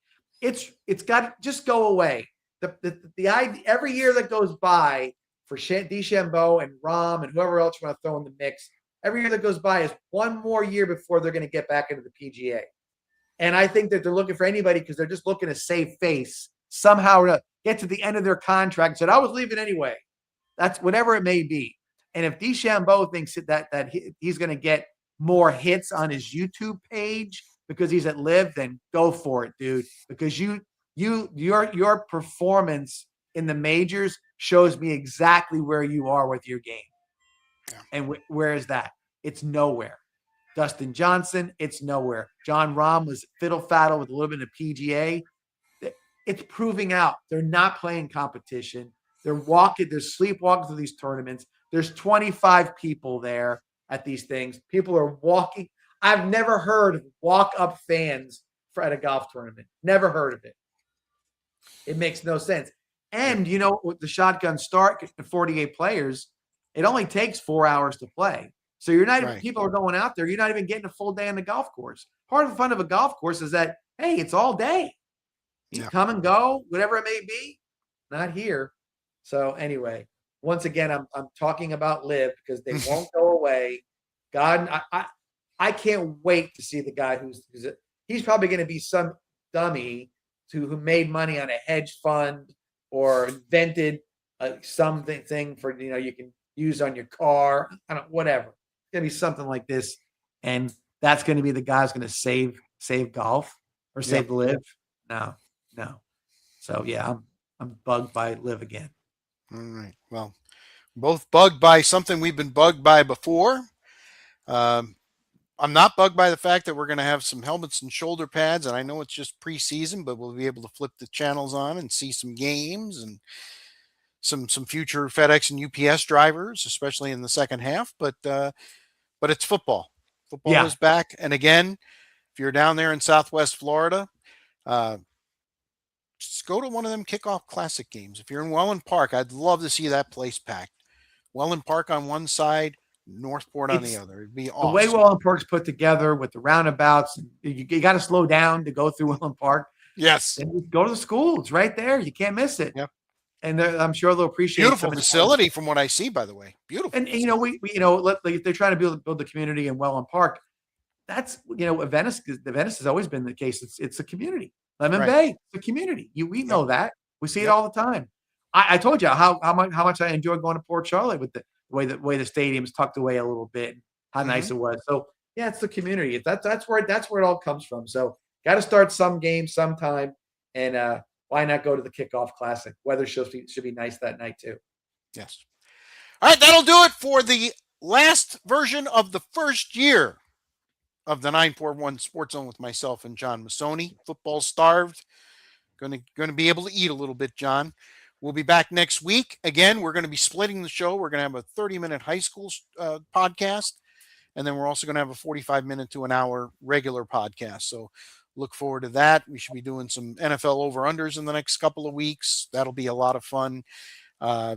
It's got to just go away. The idea, every year that goes by for DeChambeau and Rahm and whoever else you want to throw in the mix, every year that goes by is one more year before they're going to get back into the PGA. And I think that they're looking for anybody because they're just looking to save face somehow to get to the end of their contract and said, I was leaving anyway. That's whatever it may be. And if DeChambeau thinks that he's going to get more hits on his YouTube page because he's at Live, then go for it, dude. Because your performance in the majors shows me exactly where you are with your game. Yeah. And where is that? It's nowhere. Dustin Johnson, it's nowhere. John Rahm was fiddle-faddle with a little bit of PGA. It's proving out. They're not playing competition. They're walking, they're sleepwalking through these tournaments. There's 25 people there at these things. People are walking. I've never heard of walk-up fans at a golf tournament. Never heard of it. It makes no sense. And with the shotgun start at 48 players, it only takes 4 hours to play. So you're not even, people are going out there. You're not even getting a full day on the golf course. Part of the fun of a golf course is that, hey, it's all day. You come and go, whatever it may be. Not here. So anyway, once again, I'm talking about LIV because they won't go away. God, I can't wait to see the guy he's probably going to be some dummy who made money on a hedge fund or invented something for you can use on your car. I don't whatever. It's going to be something like this, and that's going to be the guy who's going to save golf or save LIV. No. So yeah, I'm bugged by LIV again. All right. Well, both bugged by something we've been bugged by before. I'm not bugged by the fact that we're going to have some helmets and shoulder pads, and I know it's just preseason, but we'll be able to flip the channels on and see some games and some future FedEx and UPS drivers, especially in the second half. But it's football. Football is back, and again, if you're down there in Southwest Florida, just go to one of them kickoff classic games. If you're in Welland Park, I'd love to see that place packed. Welland Park on one side, Northport on the other. It'd be awesome. The way Welland Park's put together with the roundabouts, you got to slow down to go through Welland Park. Yes. And go to the school. It's right there. You can't miss it. Yep. And I'm sure they'll appreciate beautiful facility from what I see, by the way. Beautiful. And if they're trying to build the community in Welland Park, that's Venice has always been the case. It's a community. Lemon Bay, it's a community. We know that. We see it all the time. I told you how much I enjoyed going to Port Charlotte with the way the stadium's tucked away a little bit, how nice it was. So yeah, it's the community. That's where it all comes from. So got to start some game sometime, and why not go to the kickoff classic? Weather should be nice that night too. Yes. All right, that'll do it for the last version of the first year of the 941 Sports Zone with myself and John Massoni. Football starved. Going to be able to eat a little bit, John. We'll be back next week. Again, we're going to be splitting the show. We're going to have a 30-minute high school podcast, and then we're also going to have a 45-minute to an hour regular podcast. So look forward to that. We should be doing some NFL over-unders in the next couple of weeks. That'll be a lot of fun.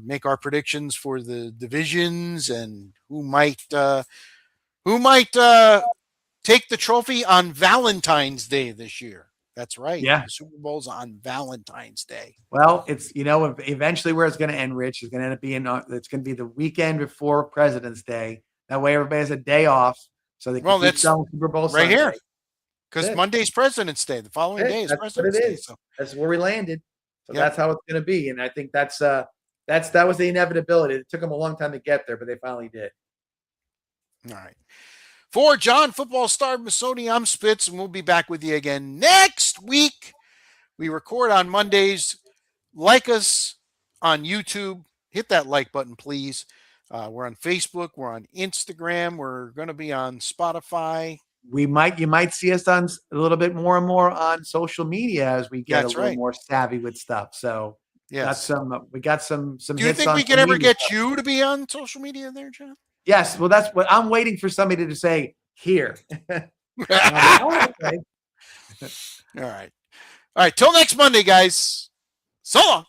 Make our predictions for the divisions and who might take the trophy on Valentine's Day this year. That's right. Yeah. The Super Bowl's on Valentine's Day. Well, it's, eventually where it's going to end, Rich, is going to end up being, it's going to be the weekend before President's Day. That way everybody has a day off so they can keep selling Super Bowl right Sunday. Here. Because Monday's President's Day. The following day is President's Day. So. That's where we landed. So that's how it's going to be. And I think that was the inevitability. It took them a long time to get there, but they finally did. All right. For John Football Star Massoni, I'm Spitz, and we'll be back with you again next week. We record on Mondays. Like us on YouTube. Hit that like button, please. We're on Facebook. We're on Instagram. We're going to be on Spotify. You might see us on a little bit more and more on social media as we get a little more savvy with stuff. So we got some. Do you think we could ever get you to be on social media there, John? Yes. Well, that's what I'm waiting for somebody to say here. Okay. All right. Till next Monday, guys. So long.